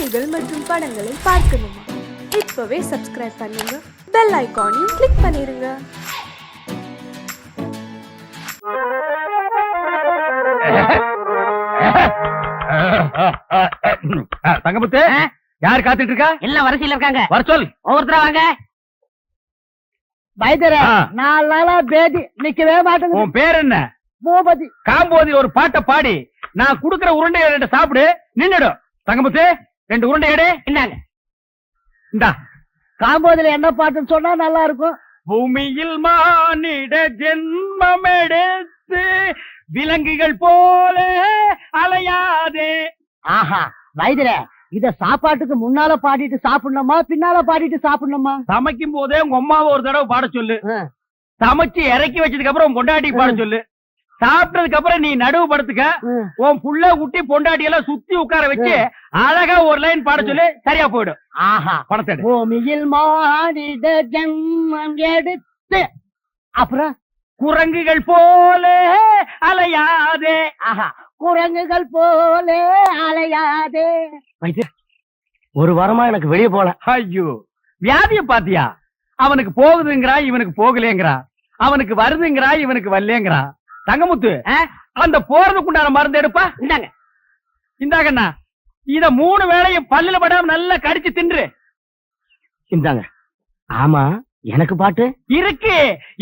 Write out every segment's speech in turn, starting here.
செய்திகள் மற்றும் படங்களை பார்க்கணுமா? இப்பவே சப்ஸ்கிரைப் பண்ணுங்க, பெல் ஐகானையும் கிளிக் பண்ணிருங்க. தங்கமுத்து, யார் காத்துட்டு இருக்கா? எல்லாம் வரிசையில இருக்காங்க. வர சொல். ஒவ்வொருத்தரா வாங்க. வைத்தியர 4 நாளா பேதி நிக்கவே மாட்டேங்குது. உன் பேர் என்ன? பூபதி. காம்போதி ஒரு பாட்டை பாடி நான் குடுக்கிற உருண்டையை 2 சாப்பிடு, நின்னுடும். தங்கமுத்து, 2 உருண்டை எடு. இந்தாங்க. இந்தா. காம்போதில என்ன பாட்டுன்னு சொன்னா நல்லா இருக்கும். பூமியில் மானிட ஜென்மம் எடுத்து விலங்குகள் போல அலையாதே. ஆஹா வைத்தியர, இத சாப்பாட்டுக்கு முன்னால பாடிட்டு சாப்பிடணுமா பின்னால பாடிட்டு சாப்பிடணுமா? சமைக்கும் போதே உங்க அம்மாவை ஒரு தடவை பாட சொல்லு. சமைச்சு இறக்கி வச்சதுக்கு அப்புறம் உன் பொண்டாட்டி பாட சொல்லு. சாப்பிட்டதுக்கு அப்புறம் நீ நடுவு படுத்துக்க. உன் புள்ள குட்டி பொண்டாட்டி எல்லாம் சுத்தி உட்கார வச்சு அழகா ஒரு லைன் பாட சொல்லு, சரியா போயிடும். ஆஹா, பணத்தை பூமியில் மானிட ஜென்மம் எடுத்து, அப்புறம் குரங்குகள் போல அலையாதே. ஆஹா, குரங்குகள் போல அலையாதே. ஒரு வாரமா எனக்கு வெளியே போல. ஐயோ, வியாதிய பாத்தியா? அவனுக்கு போகுதுங்கிறா, இவனுக்கு போகலேங்கிறா. அவனுக்கு வருதுங்கிறா, இவனுக்கு வரலேங்கிறா. தங்கமுத்து, அந்த போறதுக்குண்டான மருந்து எடுப்பா. இந்தாங்க. இந்தாங்கண்ணா, இத 3 வேளையும் பல்லுல படாம நல்லா கடிச்சு தின்று. இந்தாங்க. ஆமா, எனக்கு பாட்டு இருக்கு.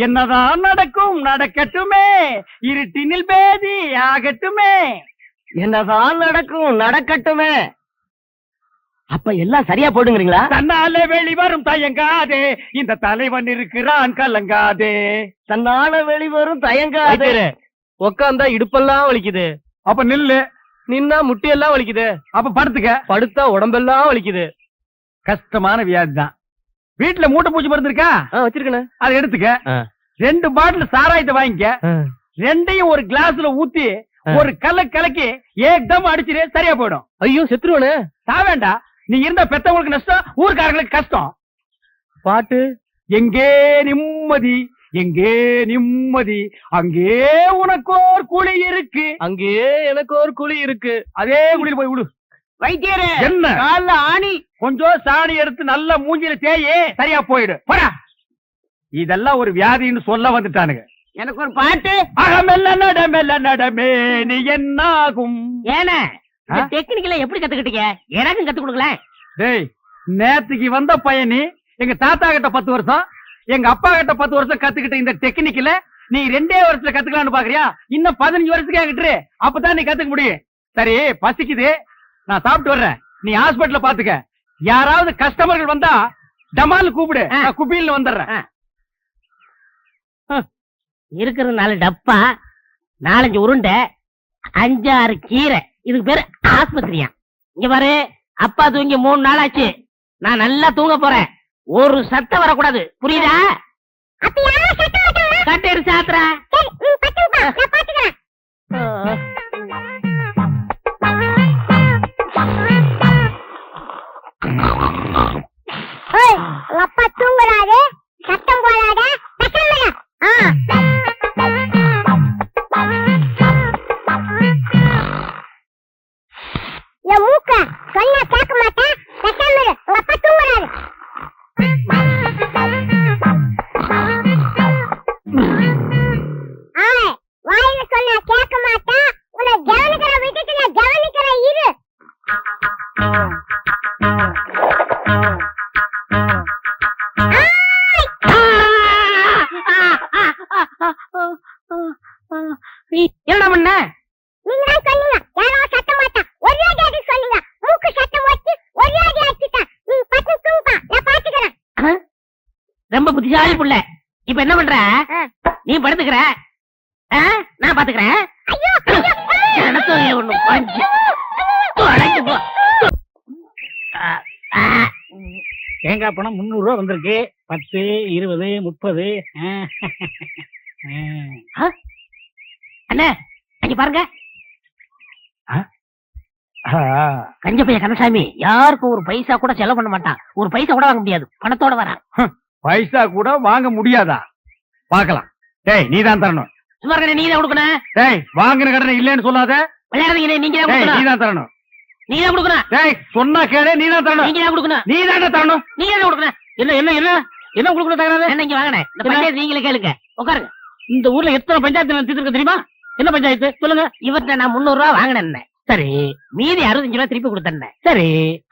என்னதான் நடக்கும் நடக்கட்டுமே, இருட்டினில் பேதி ஆகட்டுமே. என்னதான் நடக்கும் நடக்கட்டுமே. அப்ப எல்லாம் சரியா போடுங்கிறீங்களா? தன்னால வெளிவரும் தயங்காதே, இந்த தலைவன் இருக்கிறான் கலங்காதே. தன்னால வெளிவரும் தயங்காது. உக்காந்தா இடுப்பெல்லாம் வலிக்குது. அப்ப நில்லு. நின்னா முட்டியெல்லாம் வலிக்குது. அப்ப படுத்துக்க. படுத்தா உடம்பெல்லாம் வலிக்குது. கஷ்டமான வியாதி தான். வீட்டுல மூட்டை பூச்சி மருந்து இருக்கா? வச்சிருக்கேன். அதை எடுத்துக்க. 2 பாட்டில் சாராயத்தை வாங்கிக்க. 2ஐயும் ஒரு கிளாஸ்ல ஊத்தி ஒரு கலக்கி ஏக்தம் அடிச்சிரு, சரியா போயிடும். ஐயோ, செத்துருவனே. சாவேண்டா. நீ இருந்தா பெத்தவங்களுக்கு நஷ்டம், ஊர்க்காரங்களுக்கு கஷ்டம். பாட்டு எங்கே நிம்மதி, எங்கே நிம்மதி, அங்கே உனக்கோர் குழி இருக்கு. அங்கேயே எனக்கு ஒரு குழி இருக்கு. அதே குழியில் போய் விடு. வைத்தியரே, என்ன கால்ல ஆணி. கொஞ்சம் சாணி எடுத்து நல்ல மூஞ்சில தேயே, சரியா போயிடு. போடா. இதெல்லாம் ஒரு வியாதின்னு சொல்ல வந்துட்டானுங்க. எனக்கு ஒரு பாட்டு. அகமெல்ல நடமெல்ல நடமே நீ என்னாகும். ஏன்னா இந்த டெக்னிக்கல எப்படி கத்துக்கிட்டீங்க? எனக்கும் கத்து கொடுங்களேன். டேய், நேத்துக்கு வந்த பையனி எங்க தாத்தா கிட்ட 10 வருஷம், எங்க அப்பா கிட்ட 10 வருஷம் கத்துக்கிட்ட இந்த டெக்னிக்கல நீ 2 வருஷத்துல கத்துக்கலாம்னு பாக்குறியா? இன்னும் 15 வருஷத்துக்கு என்கிட்ட அப்பதான் நீ கத்துக்க முடியும். சரி, பசிக்குது, நான் சாப்பிட்டு வர்றேன். நீ ஹாஸ்பிடல்ல பாத்துக்க. யாராவது கஸ்டமர்கள் வந்தா டமால் கூப்பிடு, நான் குபியில் வந்துடுறேன். இருக்கிற 4 டப்பா, 4-5 உருண்டை, 5-6 கீரை. இதுக்கு பேரு ஆஸ்பத்திரியா? இங்க பாரு, அப்பா தூங்கி 3 நாள் ஆச்சு. நான் நல்லா தூங்க போறேன். ஒரு சத்தம் வரக்கூடாது, புரியுதா? கட்டேரு சாத்திரா. அப்பா தூங்குறாரு, சத்தம் போடாத. என் மூக்க சொன்னா கேட்க மாட்டேன். உங்க அப்பா தூங்குறாரு. வாயில சொன்னா கேட்க மாட்டேன். உன்னை கவனிக்கிற விதத்துல கவனிக்கிற இரு. என்ன பண்ண? நீங்க தான் சொன்னீங்க யாரோ சத்தம் மாட்டான், ஒரே அடி சொன்னீங்க. மூக்கு சத்தம் வச்சு ஒரே அடி அடிச்சிட்டேன். நீ பத்து தூங்குப்பா, நான் பாத்துக்கிறேன். ரொம்ப புத்திசாலி புள்ள. இப்ப என்ன பண்ற? நீ படுத்துக்கிற, நான் பாத்துக்கிறேன். எனக்கு ஒண்ணு பஞ்சு தொலைஞ்சு போ. தேங்காய் பணம் 300 ரூபா வந்திருக்கு. 10, 20, 30. அண்ணே, அங்க பாருங்க. கஞ்ச பையன் கந்தசாமி யாருக்கும் ஒரு பைசா கூட செலவு பண்ண மாட்டான். ஒரு பைசா கூட வாங்க முடியாது, பணத்தோட வரான். பைசா கூட வாங்க முடியாதா? பாக்கலாம். டேய், நீதான் தரணும். சும்மா நீ தான் கொடுக்கணும். டேய், வாங்கின கடனை இல்லன்னு சொல்லாத. விளையாடுறீங்க, நீங்க தான் டேய், கொடுக்கணும். நீதான் தரணும். நீ தான் கொடுக்கணும். டேய் சொன்னா கேளு, நீ தான் தரணும். நீங்க தான் கொடுக்கணும். நீ தானே தரணும். நீங்க தான் கொடுக்கணும். என்ன என்ன என்ன என்ன உங்களுக்கு தகராறு? என்ன இங்க வாங்கண்ணே, இந்த பஞ்சாயத்து நீங்களே கேளுங்க. உட்காருங்க. இந்த ஊர்ல எத்தனை பஞ்சாயத்து நடத்திட்டு தெரியுமா? என்ன பஞ்சாயத்து சொல்லுங்க. இவர்கிட்ட நான் 300 ரூபா வாங்கினேன். சரி மீதி 65 ரூபா திருப்பி கொடுத்தேன். சரி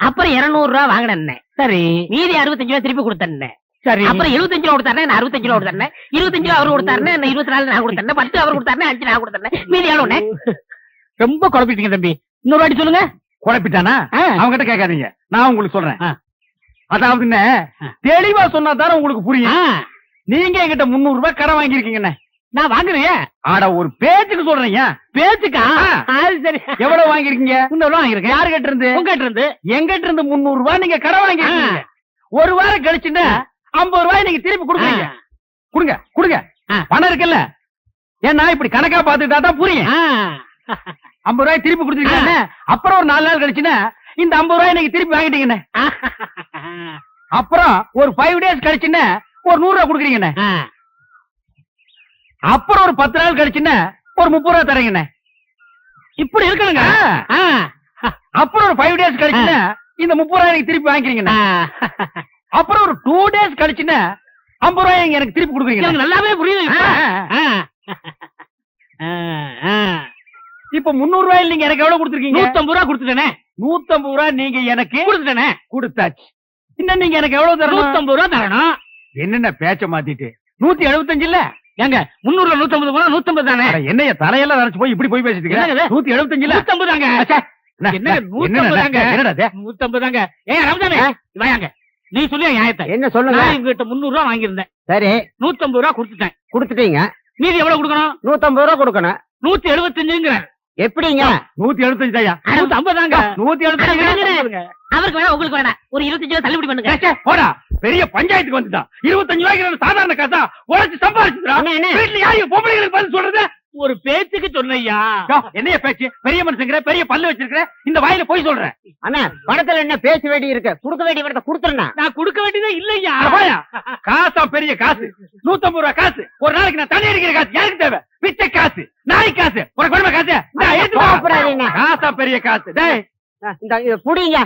அப்புறம் 200 ரூபா வாங்கினேன். சரி மீதி 65 ரூபா திருப்பி கொடுத்தேன். சரி அப்புறம் 75 ரூபா கொடுத்தாரு, நான் 65 ரூபா கொடுத்தேன். 25 ரூபா அவரு கொடுத்தாரு, நான் 24 நான் கொடுத்தேன். 10 அவர் கொடுத்தாரு, 5 நான் கொடுத்தேன். மீதி எவ்வளவுண்ணே? ரொம்ப குழப்பிட்டீங்க தம்பி. இன்னொரு வாட்டி சொல்லுங்க. குழப்பிட்டானா? அவங்க கிட்ட கேட்காதீங்க, நான் உங்களுக்கு சொல்றேன். அதாவது என்ன, தெளிவா சொன்னா தானே உங்களுக்கு புரியும். நீங்க என்கிட்ட 300 ரூபாய் கடன் வாங்கிருக்கீங்கண்ணே. நான் வாங்குறேன். ஆட ஒரு பேச்சுக்கு சொல்றீங்க. பேச்சுக்கா? அது சரி. எவ்வளவு வாங்கிருக்கீங்க? 300 ரூபா வாங்கிருக்கேன். யாரு கிட்ட இருந்து? உங்ககிட்ட இருந்து. எங்கிட்ட இருந்து 300 ரூபாய் நீங்க கடன் வாங்கிருக்கீங்க. ஒரு வாரம் கழிச்சுன்னா 50 ரூபாய் நீங்க திருப்பி கொடுக்குறீங்க. கொடுங்க கொடுங்க, பணம் இருக்குல்ல. ஏன்னா இப்படி கணக்கா பாத்துட்டா தான் புரியும். 50 ரூபாய் திருப்பி கொடுத்துருக்கீங்க. அப்புறம் ஒரு 4 நாள் கழிச்சுன்னா இந்த 50 ரூபாய் நீங்க திருப்பி வாங்கிட்டீங்கண்ணே. அப்புறம் ஒரு 5 டேஸ் கழிச்சுன்னா ஒரு 100 ரூபாய் கொடுக்குறீங்கண்ணே. அப்புறம் ஒரு 10 நாள் கழிச்சுன்னா ஒரு 30 ரூபாய் தரீங்கண்ணே. இப்படி இருக்கணுங்க. அப்புறம் ஒரு 5 டேஸ் கழிச்சுன்னா இந்த 30 ரூபாய் எனக்கு திருப்பி வாங்கிக்கிறீங்கண்ணே. அப்புறம் ஒரு 2 டேஸ் கழிச்சுன்னா 50 ரூபாய் எனக்கு திருப்பி கொடுக்குறீங்க. நல்லாவே புரியுது. இப்ப 300 ரூபாய் நீங்க எனக்கு எவ்வளவு கொடுத்துருக்கீங்க? 150 ரூபா கொடுத்துட்டேனே. 150 ரூபாய் நீங்க எனக்கு கொடுத்துட்டேனே. கொடுத்தாச்சு. இன்னும் நீங்க எனக்கு எவ்வளவு தரணும்? 150 ரூபா தரணும். என்னென்ன பேச்ச மாத்திட்டு 175 இல்ல? ஏங்க 300 150 போனா 150 தானே. என்னைய தலையெல்லாம் நரைச்சு போய் இப்படி போய் பேசிட்டு என்னங்க? 175 இல்ல? 150 தாங்க. என்னங்க 150 தாங்க. என்னடா 150 தாங்க. ஏன் ரம்ஜானே வாயாங்க. நீ சொல்லி நியாயத்தை. என்ன சொல்லுங்க. நான் இவங்கிட்ட 300 ரூபா வாங்கியிருந்தேன். சரி 150 ரூபா கொடுத்துட்டேன். கொடுத்துட்டீங்க. மீதி எவ்வளவு கொடுக்கணும்? 150 ரூபா கொடுக்கணும். 175ங்கிறார். எப்படிங்க? 175 தாயா? 150 தாங்க. 175. அவருக்கு வேணா உங்களுக்கு வேணா ஒரு 25 ரூபா தள்ளுபடி பண்ணுங்க. போடா, பெரிய பஞ்சாயத்துக்கு வந்துட்டான். 25 ரூபாய்க்கு சாதாரண காசா உழைச்சு சம்பாதிச்சுடா. வீட்டுல யாரு பொம்பளைங்களுக்கு பதில் சொல்றது? ஒரு பேச்சுக்கு சொன்னையா. என்னைய பேச்சு? பெரிய மனுஷங்கிற, பெரிய பல்லு வச்சிருக்கிற, இந்த வாயில போய் சொல்றேன். அண்ணா பணத்துல என்ன பேச வேண்டி இருக்கு? கொடுக்க வேண்டிய பணத்தை கொடுத்துருண்ணா. நான் கொடுக்க வேண்டியதே இல்லையா. காசா பெரிய காசு, 150 ரூபாய் காசு. ஒரு நாளைக்கு நான் தண்ணி அடிக்கிற காசு யாருக்கு தேவை? பிச்சை காசு, நாய் காசு, ஒரு குடும்ப காசு. கோவப்படாதீங்க. காசா பெரிய காசு. டேய் இந்த இத புடிங்க.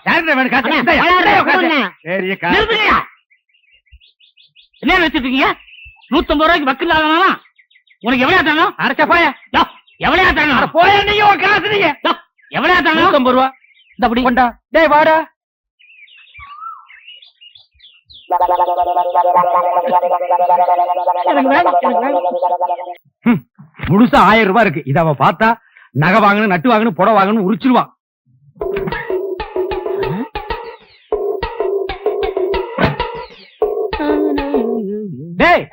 யாருக்கு வேணும் காசு? அண்ணா, இந்தாயா, அண்ணா, இந்தாயா காசு. கொடுங்க. பெரிய காசு. நிறுத்துங்கய்யா. என்ன நினைச்சிட்டு இருக்கீங்க? 150 ரூபாய்க்கு வக்கீல் ஆகலாம். உனக்கு எவ்வளவு தரணும்? அரைச்சா போயா. எவ்வளவு தரணும்? போயா நீங்க உன் காசு நீங்க. எவ்வளவு தரணும்? 150 ரூபா. இந்த அப்படி கொண்டா. டேய் வாடா. முழுசா 1000 ரூபாய் இருக்கு. இத அவ பார்த்தா நகை வாங்கணும், நட்டு வாங்கணும், புடவை வாங்கணும் உரிச்சிருவான். டேய்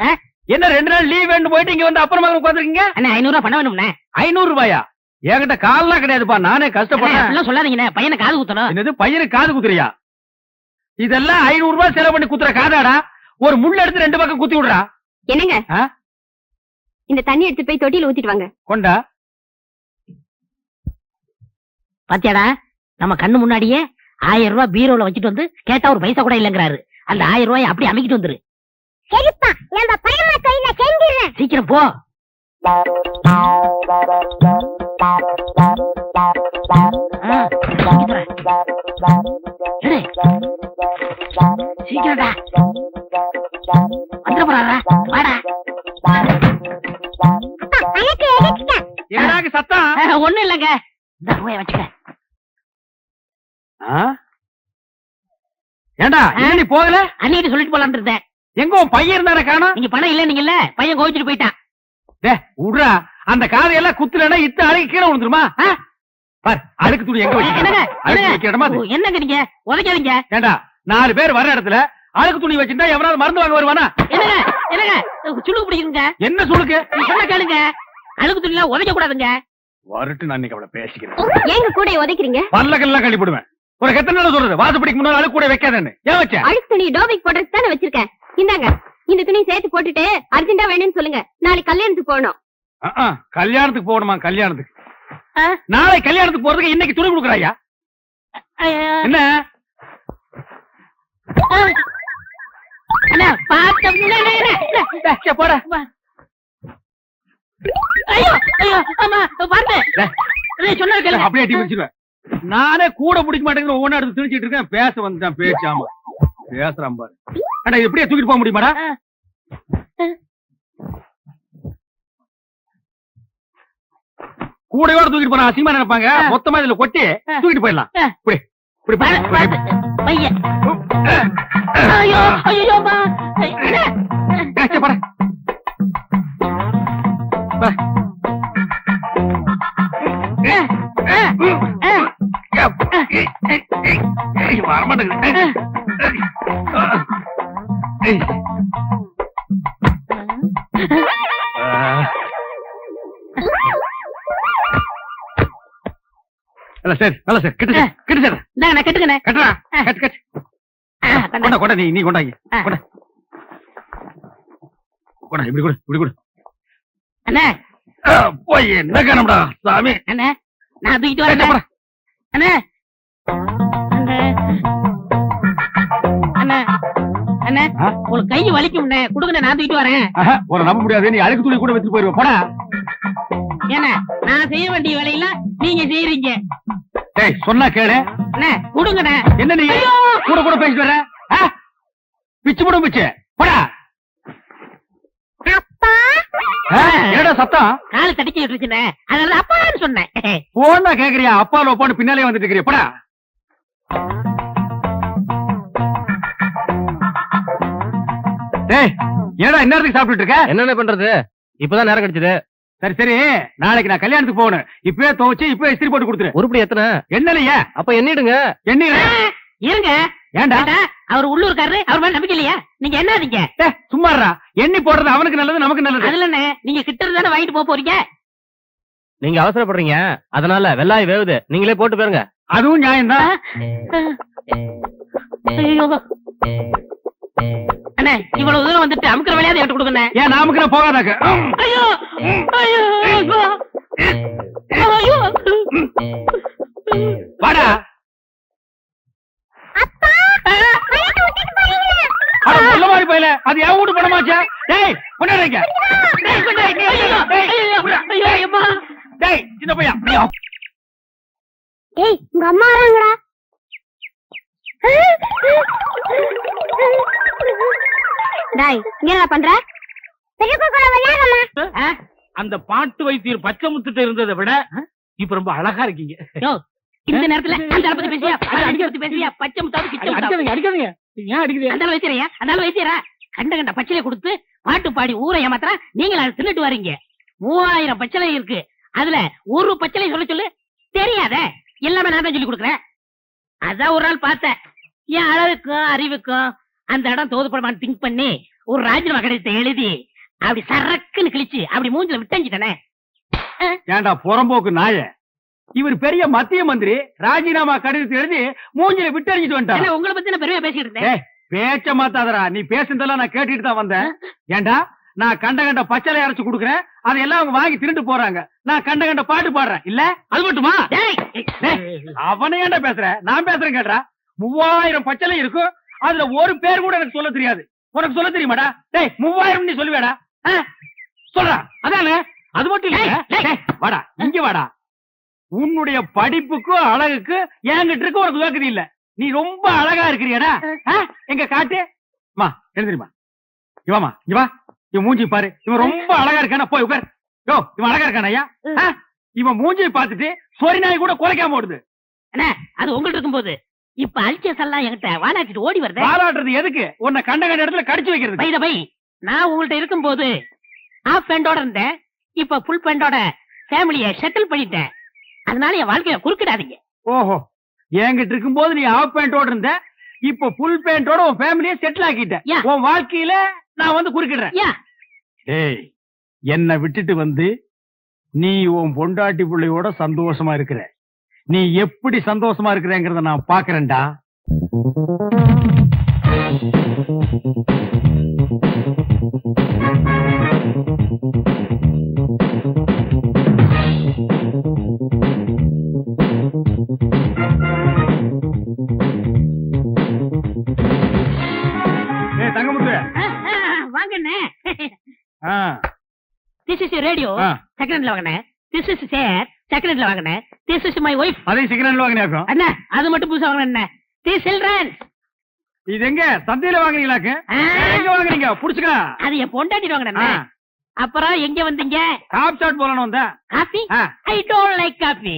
என்ன 2 நாள் லீவ் வேண்டு போயிட்டு இங்க வந்து அப்புறமா உட்காந்துருக்கீங்க? அண்ணா 500 ரூபா பணம் வேணும்ண்ணே. 500 ரூபாயா? என்கிட்ட கால்லாம் கிடையாதுப்பா, நானே கஷ்டப்படுறேன். அப்படிலாம் சொல்லாதீங்கண்ணே, பையனை காது குத்தணும். என்னது பையனுக்கு காது குத்துறியா? இதெல்லாம் 500 ரூபாய் செலவு பண்ணி குத்துற காதாடா. ஒரு முள்ள எடுத்து 2 பக்கம் குத்தி விடுறா. என்னங்க ஆ? இந்த தண்ணி எடுத்து போய் தொட்டியில ஊத்திட்டு வாங்க. கொண்டா. பாத்தியாடா, நம்ம கண்ணு முன்னாடியே 1000 ரூபாய் பீரோல வச்சுட்டு வந்து கேட்டா ஒரு பைசா கூட இல்லங்கிறாரு. அந்த 1000 ரூபாய் அப்படி அமைக்கிட்டு வந்துரு. சரிப்பா, நம்ம பணமா கையில செஞ்சிடுறேன். சீக்கிரம் போ. சீக்கிரம்டா வந்துட போறாரா? வாடா. அழகு எடுத்துட்டேன். என்னடாக்கு சத்தம்? ஒண்ணும் இல்லங்க, இந்த ரூபாய் வச்சுக்க. ஏண்டா நீ போகல? அன்னிட்டு சொல்லிட்டு போலான்னு இருந்தேன். எங்க உன் பையன் இருந்தானே காணோம்? நீங்க பணம் இல்ல நீங்கல்ல, பையன் கோவிச்சுட்டு போயிட்டான். விடுறா, அந்த காதையெல்லாம் குத்துலன்னா இத்த அழுக்கு கீழே விழுந்துருமா? பார், அழுக்கு துணி எங்க என்னங்க வச்சு? என்னங்க நீங்க உதைக்காதீங்க. ஏண்டா 4 பேர் வர இடத்துல அழுக்கு துணி வச்சிருந்தா எவனாவது மருந்து வாங்க வருவானா? என்னங்க என்னங்க சுளுக்கு பிடிக்குங்க. என்ன சுளுக்கு? சொன்ன கேளுங்க, அழுக்கு துணி எல்லாம் உதைக்க கூடாதுங்க. வரட்டு, நான் இன்னைக்கு அவளை பேசிக்கிறேன். ஏங்க கூட உதைக்கிறீங்க? பல்லக்கெல்லாம் கழிப்பிடுவேன். ஒரு எத்தனை நாள் சொல்றது, வாசப்படிக்கு முன்னாடி அழுக்கு கூட வைக்காதேன்னு. ஏன் வச்ச? அழுக்கு துணி டோபிக் போடுறதுக்கு தானே வச்சிருக்கேன். இந்தாங்க, இந்த துணி சேர்த்து போட்டுட்டு அர்ஜென்டா வேணும்னு சொல்லுங்க. நாளைக்கு கல்யாணத்துக்கு போகணும். கல்யாணத்துக்கு போகணுமா? கல்யாணத்துக்கு நாளை கல்யாணத்துக்கு போறதுக்கு இன்னைக்கு துணி கொடுக்குறாயா? என்ன அண்ணா பாத்து போட. ஐயோ ஐயோ அம்மா பாத்து சொன்ன கேளுங்க. அப்படியே அடி வச்சிருவேன். நானே கூட பிடிக்க மாட்டேங்கிற ஒவ்வொன்னு எடுத்து திணிச்சிட்டு இருக்கேன். பேச வந்துட்டான் பேசாம பேசுறான் பாரு. அடா இது எப்படியே தூக்கிட்டு போக முடியுமாடா? கூடையோட தூக்கிட்டு போனா அசிங்கமா நினைப்பாங்க. மொத்தமா இதுல கொட்டி தூக்கிட்டு போயிடலாம். இப்படி இப்படி பையன் ஐயோ ஐயோ சரி நல்ல சார் கிட்ட சார் நான் கட்டுக்கண்ணே கட்டுறா கட்டு கட்டு கொண்டா கொண்டா நீ கொண்டாங்க கொண்டா கொண்டா இப்படி கொடு இப்படி கொடு. அண்ணே போய் என்ன காணம்டா சாமி. அண்ணே நான் தூக்கிட்டு வரேன். அண்ணே அண்ணே அண்ணே உங்களுக்கு கை வலிக்கும்ண்ணே கொடுங்க நான் தூக்கிட்டு வரேன். ஒரு நம்ப முடியாது. நீ அழுக்கு துணி கூட வச்சுட்டு போயிருவ போடா. ஏன்னா நான் செய்ய வேண்டிய வேலையெல்லாம் நீங்க செய்யறீங்க. டேய் சொன்னா கேளு. அண்ணே கொடுங்கண்ணே. என்ன நீ கூட கூட பேசிட்டு வர? பிச்சு போடும் பிச்சு போடா. என்னடா சத்தம்? காலை தடிச்சு விட்டுருச்சுண்ணே அதனால அப்பான்னு சொன்னேன். போனா கேக்குறியா? அப்பால ஒப்பான்னு பின்னாலே வந்துட்டு இருக்கிறியா? போடா. டேய் ஏடா இந்நேரத்துக்கு சாப்பிட்டுட்டு இருக்க? என்னென்ன பண்றது? இப்பதான் நேரம் கிடைச்சது. சரி சரி நாளைக்கு நான் கல்யாணத்துக்கு போகணும். இப்பவே துவச்சு இப்பவே இஸ்திரி போட்டு கொடுத்துரு. உருப்படி எத்தனை? என்னலையா? அப்ப எண்ணிடுங்க. என்ன இருங்க. ஏண்டா அவர் உள்ளூர்காரரு அவர் மேல நம்பிக்கை இல்லையா? நீங்க என்ன ஆதீங்க? சும்மாறா. எண்ணி போடுறது அவனுக்கு நல்லது நமக்கு நல்லது. அதுல என்ன நீங்க கிட்ட இருந்தானே வாங்கிட்டு போக போறீங்க. நீங்க அவசரப்படுறீங்க அதனால வெள்ளாய் வேவுது. நீங்களே போட்டு போயிருங்க. அதுவும் நியாயம்தான். அண்ணே இவ்வளவு தூரம் வந்துட்டு அமுக்கிற வேலையாவது எடுத்து கொடுங்க. ஏன் நாமுக்கு நான் போகாதாக்க? ஐயோ ஐயோ ஐயோ வாடா. அட சொல்ல மாதிரி போயில அது என் வீட்டு பணமாச்சா? டேய் கொண்டாடுங்க. டேய் சின்ன பையன். ஏய் உங்க அம்மா வராங்கடா. டேய் இங்க என்ன பண்ற? பெரிய குக்கர விளையாடமா. அந்த பாட்டு வைத்தியர் பச்சை முத்துட்டு இருந்ததை விட இப்ப ரொம்ப அழகா இருக்கீங்க. இந்த நேரத்துல அந்த பத்தி பேசியா பத்தி பேசியா பச்சை முத்தாவது கிச்ச அடிக்காதீங்க அடிக்காதீங்க. ஏன் அடிக்குது? அந்த வயசுறையா அந்த வயசுறா கண்ட கண்ட பச்சையை கொடுத்து பாட்டு பாடி ஊரை ஏமாத்திரா. நீங்க அதை தின்னுட்டு வரீங்க. 3000 பச்சளை இருக்கு. அதுல ஒரு பச்சளை சொல்ல சொல்லு தெரியாத. எல்லாமே நான் தான் சொல்லி கொடுக்குறேன். அதான் ஒரு நாள் பார்த்தேன். என் அழகுக்கும் அறிவுக்கும் அந்த இடம் தோதுப்படமான்னு திங்க் பண்ணி ஒரு ராஜினாமா கடிதத்தை எழுதி அப்படி சரக்குன்னு கிழிச்சு அப்படி மூஞ்சில விட்டஞ்சிட்டனே. ஏண்டா புறம்போக்கு நாய. இவர் பெரிய மத்திய மந்திரி. ராஜினாமா கடிதத்தை எழுதி மூஞ்சில விட்டறிஞ்சிட்டு வந்துட்டான். உங்களை பத்தி நான் பெருமையா பேசிட்டு இருந்தேன். பேச்ச மாத்தாதரா. நீ பேசுனதெல்லாம் நான் கேட்டுட்டு தான் வந்தேன். ஏண்டா நான் கண்ட கண்ட பச்சளை அரைச்சு கொடுக்குறேன். அதையெல்லாம் அவங்க வாங்கி திருட்டு போறாங்க. நான் கண்ட கண்ட பாட்டு பாடுறேன். இல்ல அது மட்டுமா? அவனை ஏண்டா பேசுற? நான் பேசுறேன் கேட்டா. 3000 பச்சளை இருக்கும். அதுல ஒரு பேர் கூட எனக்கு சொல்ல தெரியாது. உனக்கு சொல்ல தெரியுமாடா? டேய் 3000 நீ சொல்லுவேடா? சொல்றா. அதானே அது மட்டும் இல்ல. வாடா இங்க வாடா. உன்னுடைய படிப்புக்கும் அழகுக்கு என்கிட்ட இருக்க உனக்கு வேக்குது இல்ல. நீ ரொம்ப அழகா இருக்கிறியடா. எங்க காட்டு மா எழுந்திரிமா. இவாமா இவா இவன் மூஞ்சி பாரு. இவன் ரொம்ப அழகா இருக்கானா? போய் உட்கார். யோ இவன் அழகா இருக்கானா? ஐயா இவன் மூஞ்சியை பார்த்துட்டு சொரி நாய் கூட குலைக்காம ஓடுது. அண்ணா அது உங்கள்ட்ட இருக்கும்போது இப்ப அல்சஸ் எல்லாம் என்கிட்ட வாலாட்டிட்டு ஓடி வருது. வாலாட்டுறது எதுக்கு? உன்னை கண்ட கண்ட இடத்துல கடிச்சு வைக்கிறது. பை பை நான் உங்கள்ட்ட இருக்கும்போது ஹாஃப் பேண்டோட இருந்தேன். இப்ப ஃபுல் பேண்டோட ஃபேமிலியை செட்டில் பண்ணிட்டேன். அதனால என் வாழ்க்கைய குறுக்கிடாதீங்க. ஓஹோ என்கிட்ட இருக்கும்போது நீ ஹாஃப் பேண்டோட இருந்த. இப்ப ஃபுல் பேண்டோட உன் ஃபேமிலியை செட்டில் ஆக்கிட்ட. உன் வாழ்க்கையில நான் வந்து குறுக்கிடுறேன். ஏய் என்னை விட்டுட்டு வந்து நீ உன் பொண்டாட்டி பிள்ளையோட சந்தோஷமா இருக்கிற. நீ எப்படி சந்தோஷமா இருக்கிறேங்கிறத நான் பாக்குறேன்டா. தங்கமுத்து வாங்கண்ணே. ஆ This is your radio. ஆ. செகண்ட்ல வாங்கண்ணே. This is chair. செகண்ட் ஹேண்ட்ல வாங்கினேன். This is my wife. அதே சிக்கன் வாங்கினாக்கும் அண்ணா அது மட்டும் புதுசா வாங்கினேன் என்ன. This childrens. இது எங்க சந்தையில வாங்குறீங்களாக்கு? எங்க வாங்குறீங்க? புடிச்சுக்க. அது என் பொண்டாட்டி வாங்கினேன். அப்புறம் எங்க வந்தீங்க? காப் சாட் போலன்னு வந்தேன். Coffee? I don't like coffee.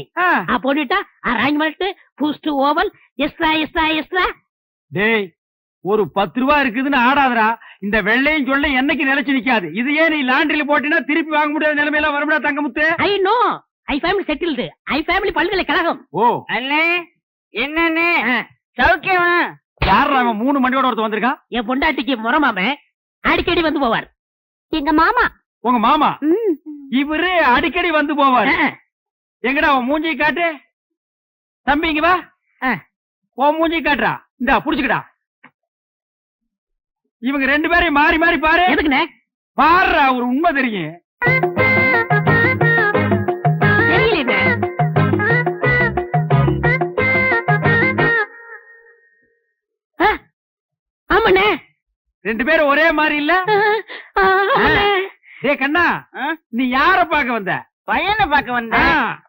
போட்டுட்டா அரேஞ்ச்மெண்ட் பூஸ்ட் ஓவல் எக்ஸ்ட்ரா எக்ஸ்ட்ரா எக்ஸ்ட்ரா. டேய் ஒரு 10 ரூபா இருக்குதுன்னு ஆடாதடா. இந்த வெள்ளையும் சொல்ல என்னைக்கு நிலைச்சு நிக்காது. இது ஏன் நீ லாண்டரியில போட்டினா திருப்பி வாங்க முடியாத நிலைமையில வரும்டா தங்கமுத்து. I know. I family settled. I family பல்கலைக்கழகம். ஓ அண்ணே என்னண்ணே சௌக்கியமா? யாரா அவன் 3 மண்டியோட ஒருத்தர் வந்திருக்கான்? என் பொண்டாட்டிக்கு முறமாம அடிக்கடி வந்து போவார். எங்க மாமா. உங்க மாமா? இவரு அடிக்கடி வந்து போவாரு. எங்கடா உன் மூஞ்சி காட்டு. தம்பி இங்க வா. உன் மூஞ்சி காட்டுறா. இந்தா புடிச்சுக்கடா. இவங்க 2 பேரையும் மாறி மாறி பாரு. எதுக்குண்ணே? பாருடா ஒரு உண்மை தெரியும். தெரியல. ஆமாண்ணே 2 பேரும் ஒரே மாதிரி இல்ல? டேய் கண்ணா நீ யார பாக்க வந்த? பையனை பார்க்க வந்த.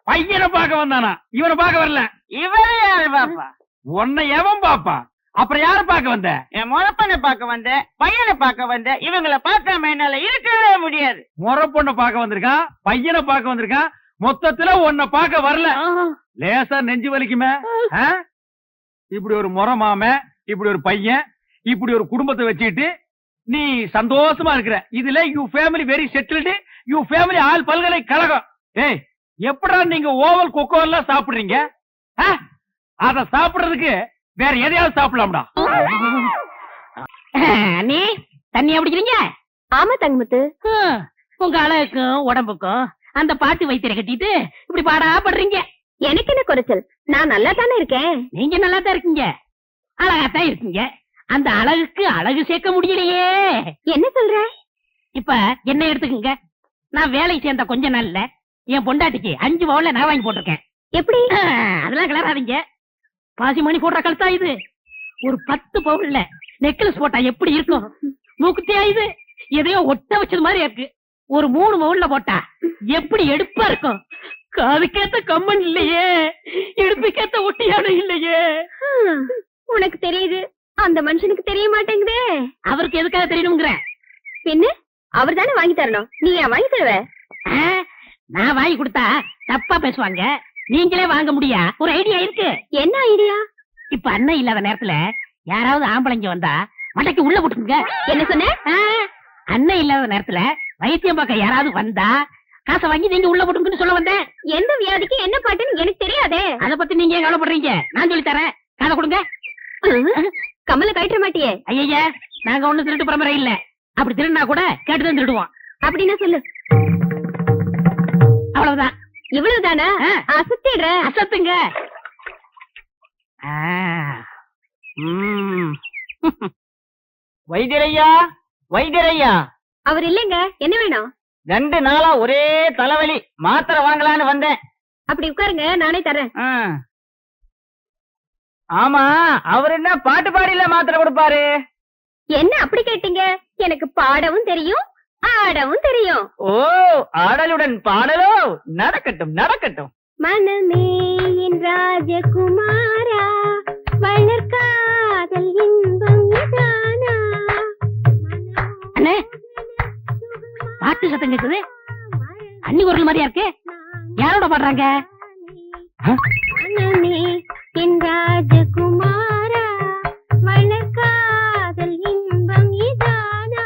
பையனை பாக்க வந்தானா? இவனை பாக்க வரல. இவரே யாரு பாப்பா? உன்னை எவன் பாப்பா? அப்புறம் யார பாக்க வந்த? என் முறப்பனை பார்க்க வந்த, பையனை பார்க்க வந்த. இவங்களை பார்க்காம என்னால இருக்கவே முடியாது. முறை பொண்ணை பாக்க வந்திருக்கான், பையனை பாக்க வந்திருக்கான். மொத்தத்துல உன்னை பாக்க வரல. லேசா நெஞ்சு வலிக்குமே. இப்படி ஒரு முறை மாம, இப்படி ஒரு பையன், இப்படி ஒரு குடும்பத்தை வச்சுட்டு நீ சந்தோஷமா இருக்கிற. இதுல you family very settled. You family all பல்கலைக்கழகம். ஏய் எப்படா நீங்க ஓவல் கொக்கோ எல்லாம் சாப்பிடுறீங்க? அத சாப்பிடுறதுக்கு வேற எதையாவது சாப்பிடலாம்டா. நீ தண்ணியா பிடிக்கிறீங்க? ஆமா தங்கமுத்து. உங்க அழகுக்கும் உடம்புக்கும் அந்த பாட்டு வைத்தியரை கட்டிட்டு இப்படி பாடா படுறீங்க. எனக்கு என்ன குறைச்சல்? நான் நல்லா தானே இருக்கேன். நீங்க நல்லா தான் இருக்கீங்க, அழகாத்தான் இருக்கீங்க. அந்த அழகுக்கு அழகு சேர்க்க முடியலையே. என்ன சொல்ற? இப்ப என்ன எடுத்துக்கங்க. நான் வேலைக்கு சேர்ந்த கொஞ்ச நாள்ல என் பொண்டாட்டிக்கு 5 பவுன்ல நான் வாங்கி போட்டிருக்கேன். எப்படி? அதெல்லாம் கிளறாதீங்க. பாசி மணி போடுற கழுத்தா இது. ஒரு 10 பவுன்ல நெக்லஸ் போட்டா எப்படி இருக்கும்? மூக்குத்தியா இது? எதையோ ஒட்ட வச்சது மாதிரி இருக்கு. ஒரு 3 பவுன்ல போட்டா எப்படி எடுப்பா இருக்கும்? காதுக்கேத்த கம்மன் இல்லையே, எடுப்புக்கேத்த ஒட்டியானம் இல்லையே. உனக்கு தெரியுது, அந்த மனுஷனுக்கு தெரிய மாட்டேங்குதே. அவருக்கு எதுக்காக தெரியணுங்கிற? பின்ன அவர் தானே வாங்கி தரணும். நீ ஏன் வாங்கி தருவ? நான் வாங்கி கொடுத்தா தப்பா பேசுவாங்க. நீங்களே வாங்க முடியா? ஒரு ஐடியா இருக்கு. என்ன ஐடியா? இப்ப அண்ணன் இல்லாத நேரத்துல யாராவது ஆம்பளைங்க வந்தா மண்டைக்கு உள்ள போட்டுங்க. என்ன சொன்ன? அண்ணன் இல்லாத நேரத்துல வைத்தியம் பார்க்க யாராவது வந்தா காசை வாங்கி நீங்க உள்ள போட்டுங்கன்னு சொல்ல வந்தேன். எந்த வியாதிக்கு என்ன பாட்டுன்னு எனக்கு தெரியாதே. அத பத்தி நீங்க கவலைப்படுறீங்க, நான் சொல்லி தரேன். காதை கொடுங்க. கமல கழட்ட மாட்டியே? ஐயா நாங்க ஒண்ணு திருட்டு பரம்பரை இல்ல. அப்படி திருடினா கூட கேட்டுதான் திருடுவோம். அப்படின்னா சொல்லு. அவ்வளவுதான். இவ்வளவுதானா? அசத்திடுற. அசத்துங்க. வைத்தியரையா, வைத்தியரையா. அவர் இல்லைங்க. என்ன வேணும்? 2 நாளா ஒரே தலைவலி, மாத்திரை வாங்கலான்னு வந்தேன். அப்படி உட்காருங்க, நானே தரேன். ஆமா, அவர் என்ன பாட்டு பாடியில மாத்திரை கொடுப்பாரு? என்ன அப்படி கேட்டீங்க? எனக்கு பாடவும் தெரியும், ஆடவும் தெரியும். ஓ, ஆடலுடன் பாடலோ? நடக்கட்டும் நடக்கட்டும். மனமே என் ராஜகுமாரா, வளர்காதல் இன்பம் இதானா? அண்ணே பாட்டு சத்தம் கேக்குது. அண்ணி குரல் மாதிரியா இருக்கு. யாரோட பாடுறாங்க? மனமே என் ராஜகுமாரா, வளர்காதல் இன்பம் இதானா?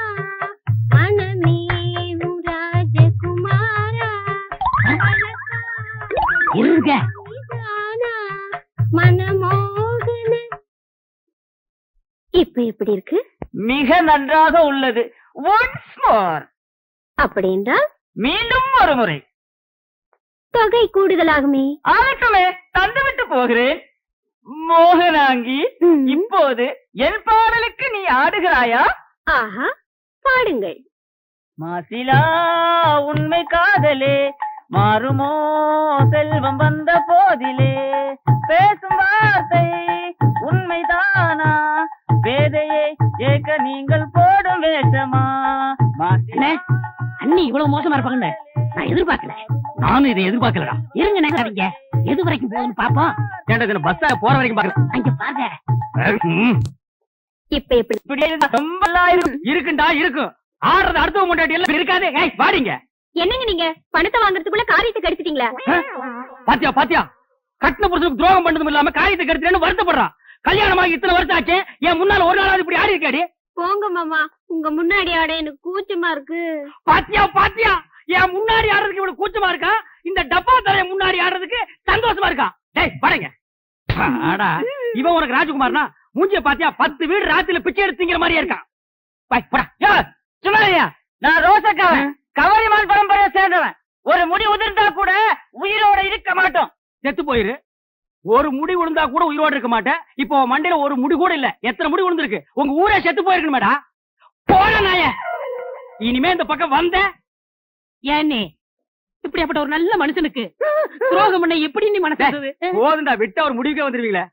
மனமே உன் ராஜகுமாரா, இருங்க. மனமோகன. இப்ப எப்படி இருக்கு? மிக நன்றாக உள்ளது. Once more. அப்படி என்றால் மீண்டும் ஒரு முறை. தொகை கூடுதலாகுமே. ஆகட்டுமே, தந்துவிட்டு போகிறேன். மோகனாங்கி, இப்போது என் பாடலுக்கு நீ ஆடுகிறாயா? ஆஹா, பாடுங்கள். மாசிலா உண்மை காதலே, மாறுமோ செல்வம் வந்த போதிலே, பேசும் வார்த்தை உண்மைதானா, வேதையை ஏற்க நீங்கள் போடும் வேஷமா? அண்ணி இவ்வளவு மோசமா இருப்பாங்கன்னு நான் எதிர்பார்க்கல. நானும் இதை எதிர்பார்க்கலடா. இருங்க நகராதீங்க, எது வரைக்கும் போகுதுன்னு பாப்போம். ஏன்டா இதுல பஸ்ஸா போற வரைக்கும் பாக்கல. அங்க பாருங்க. இப்ப எப்படி இப்படியே இருந்தா ரொம்ப இருக்குண்டா இருக்கும். ஆடுறது அடுத்த முன்னாடி எல்லாம் இருக்காது. ஏய் வாடிங்க. என்னங்க நீங்க பணத்தை வாங்குறதுக்குள்ள காரியத்தை கெடுத்துட்டீங்களா? பாத்தியா பாத்தியா, கட்டின புருஷனுக்கு துரோகம் பண்ணதும் இல்லாம காரியத்தை கெடுத்துறேன்னு வருத்தப்படுறான். கல்யாணமாகி இத்தனை வருஷம் ஆச்சு, என் முன்னால ஒரு நாளாவது இப்படி ஆடி இருக்காடி. போங்க மாமா, உங்க முன்னாடி ஆட எனக்கு கூச்சமா இருக்கு. பாத்தியா பாத்தியா, என் முன்னாடி ஆடுறதுக்கு இவ்வளவு கூச்சமா இருக்கா, இந்த டப்பா தலைய முன்னாடி ஆடுறதுக்கு சந்தோஷமா இருக்கா. டேய் பாருங்க. ஆடா இவன் உனக்கு ராஜகுமார்னா மூஞ்சிய பாத்தியா 10 வீடு ராத்திரில பிச்சை எடுத்துங்கிற மாதிரியே இருக்கான். சும்மாரியா, நான் ரோசக்காவன், கவரிமான் பரம்பரையை சேர்ந்தவன். ஒரு முடி உதிர்ந்தா கூட உயிரோட இருக்க மாட்டோம். செத்து போயிரு. ஒரு முடி விழுந்தா கூட உயிரோடு இருக்க மாட்டேன். இப்போ மண்டையில ஒரு முடி கூட இல்ல. எத்தனை முடி விழுந்திருக்கு? உங்க ஊரே செத்து போயிருக்கு மேடா. போற நாய, இனிமே இந்த பக்கம் வந்த ஏன்னே இப்படியாப்பட்ட ஒரு நல்ல மனுஷனுக்கு துரோகம் பண்ண எப்படி நீ மனசு? போதுண்டா, விட்டு அவர் முடிவுக்கே வந்துருவீங்களே.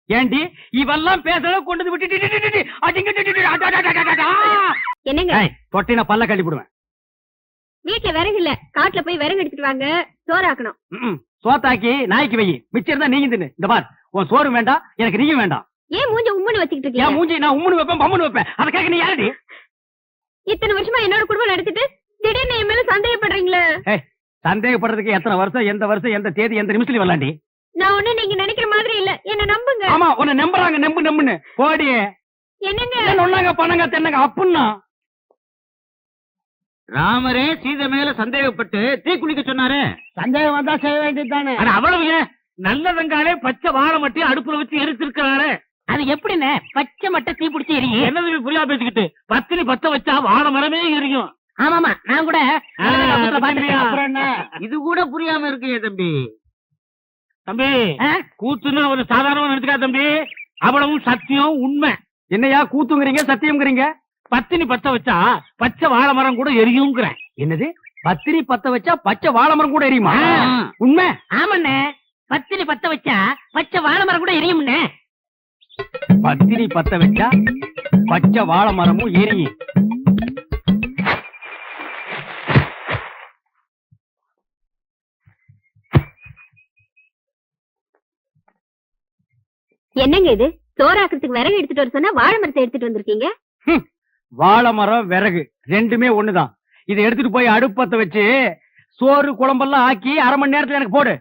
ஏண்டி இவெல்லாம் பேசல கொண்டு விட்டு என்னங்க தொட்டின பல்ல கட்டி போடுவேன். வீட்டுல விறகு இல்ல, காட்டுல போய் விறகு எடுத்துட்டு வாங்க, சோறாக்கணும். சோத்தாக்கி நாய்க்கு வை, மிச்சம் இருந்தா நீங்க தின்னு. இந்த பார், உன் சோறு வேண்டாம், எனக்கு நீயும் வேண்டாம். ஏன் மூஞ்ச உம்முன்னு வச்சுக்கிட்டு என் இருக்கீங்க? மூஞ்சி நான் உம்முன்னு வைப்பேன், பம்முன்னு வைப்பேன். அதை கேட்க நீ யாருடி? இத்தனை வருஷமா என்னோட குடும்பம் நடத்திட்டு திடீர்னு என் மேல சந்தேகப்படுறீங்களே. சந்தேகப்படுறதுக்கு எத்தனை வருஷம், எந்த வருஷம், எந்த தேதி, எந்த நிமிஷத்துல வரலாண்டி? நான் ஒண்ணு நீங்க நினைக்கிற மாதிரி இல்ல, என்ன நம்புங்க. ஆமா, உன்னை நம்புறாங்க, நம்பு நம்புன்னு. போடி. என்னங்க ஒன்னாங்க பணங்க தென்னங்க அப்புன்னா. ராமரே சீதை மேல சந்தேகப்பட்டு தீ குளிக்க சொன்னாரு. சந்தேகம் வந்தா செய்ய வேண்டியது தானே. ஆனா அவ்வளவு ஏன், நல்ல வெங்காலே பச்சை வாழை மட்டி அடுப்புல வச்சு எரிச்சிருக்கிறாரு. அது எப்படின்னு பச்சை மட்டை தீ பிடிச்சி எரியும்? என்னது புரியா பேசிக்கிட்டு, பத்தினி பத்த வச்சா வாழை மரமே எரியும். ஆமாமா, நான் கூட அப்புறம் என்ன? இது கூட புரியாம இருக்கு தம்பி. தம்பி கூத்துன்னு ஒரு சாதாரணமா நினைச்சுக்கா தம்பி, அவ்வளவும் சத்தியம் உண்மை. என்னையா கூத்துங்கிறீங்க சத்தியம்ங்கிறீங்க? பத்தினி பத்த வச்சா பச்சை வாழை மரம் கூட எரியுங்கிறேன். என்னது, பத்திரி பத்த வச்சா பச்சை வாழை மரம் கூட எரியுமா? உண்மை. ஆமாண்ணே, பத்தினி பத்த வச்சா பச்சை வாழை மரம் கூட எரியும்ண்ணே. பத்திரி பத்த வச்சா பச்சை வாழை மரமும் எரியும். என்னங்க இது, சோறாக்குறதுக்கு விறகு எடுத்துட்டு வர சொன்னா வாழை மரத்தை எடுத்துட்டு வந்திருக்கீங்க. வாழை மரம் விறகு ரெண்டுமே ஒண்ணுதான். இதை எடுத்துட்டு போய் அடுப்பத்த வச்சு சோறு குழம்பெல்லாம் ஆக்கி 1/2 மணி நேரத்துல எனக்கு போடு.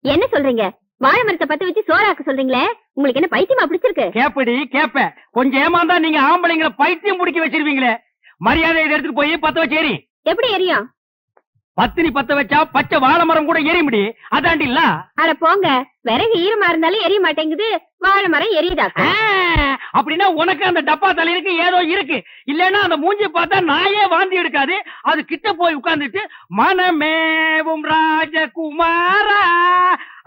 என்ன சொல்றீங்க? வாழை மரத்தை பத்த வச்சு சோறாக்க சொல்றீங்களே, உங்களுக்கு என்ன பைத்தியமா பிடிச்சிருக்கு? கேப்படி கேப்ப, கொஞ்சம் ஏமாந்தா நீங்க ஆம்பளைங்களை பைத்தியம் பிடிக்க வச்சிருவீங்களே. மரியாதை இதை எடுத்துட்டு போய் பத்த வச்சு எரி. எப்படி எரியும்? பத்தினி பத்த வச்சா பச்சை வாழை மரம் கூட எரிய முடி. அதாண்டி இல்ல. அட போங்க, விறகு ஈரமா இருந்தாலும் எரிய மாட்டேங்குது, வாழை மரம் எரியுதா? அப்படின்னா உனக்கு அந்த டப்பா தலையிருக்கு ஏதோ இருக்கு. இல்லன்னா அந்த மூஞ்சி பார்த்தா நாயே வாந்தி எடுக்காது. அது கிட்ட போய் உட்கார்ந்துட்டு மனமேவும் ராஜகுமாரா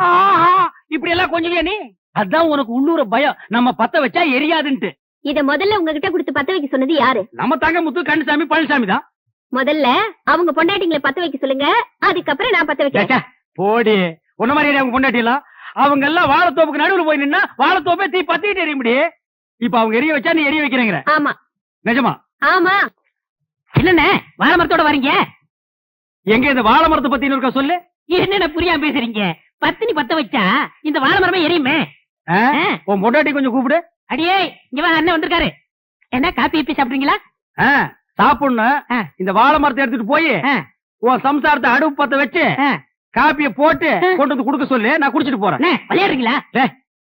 ஆஹா இப்படி எல்லாம் கொஞ்சம் நீ. அதான் உனக்கு உள்ளூர பயம், நம்ம பத்த வச்சா எரியாதுன்ட்டு. இத முதல்ல உங்ககிட்ட கொடுத்து பத்த வைக்க சொன்னது யாரு? நம்ம தங்க முத்து கண்ணுசாமி பழனிசாமி தான். முதல்ல அவங்க பொண்டாட்டிங்களை பத்த வைக்க சொல்லுங்க, அதுக்கப்புறம் நான் பத்த வைக்கிறேன். போடி, உன்ன மாதிரி அவங்க பொண்டாட்டிலாம் அவங்க எல்லாம் வாழைத்தோப்புக்கு நடுவுல போய் நின்னா வாழைத்தோப்பே தீ பத்திட்டு எரிய முடியே. இப்ப அவங்க எரிய வச்சா நீ எரிய வைக்கிறேங்கிற? ஆமா. நிஜமா? ஆமா. என்னண்ணே வாழை மரத்தோட வரீங்க? எங்க இந்த வாழை மரத்தை பத்தி இருக்கா சொல்லு. என்ன புரியாம பேசுறீங்க? பத்தினி பத்த வச்சா இந்த வாழை மரமே எரியுமே. உன் பொண்டாட்டி கொஞ்சம் கூப்பிடு. அடியே இங்க வா, அண்ணன் வந்திருக்காரு. என்ன காப்பி இப்பி சாப்பிடுறீங்களா? சாப்பிடணும். இந்த வாழை மரத்தை எடுத்துட்டு போய் உன் சம்சாரத்தை அடுப்பு பத்த வச்சு காப்பிய போட்டு கொண்டு வந்து குடுக்க சொல்லு, நான் குடிச்சிட்டு போறேன். விளையாடுறீங்களா?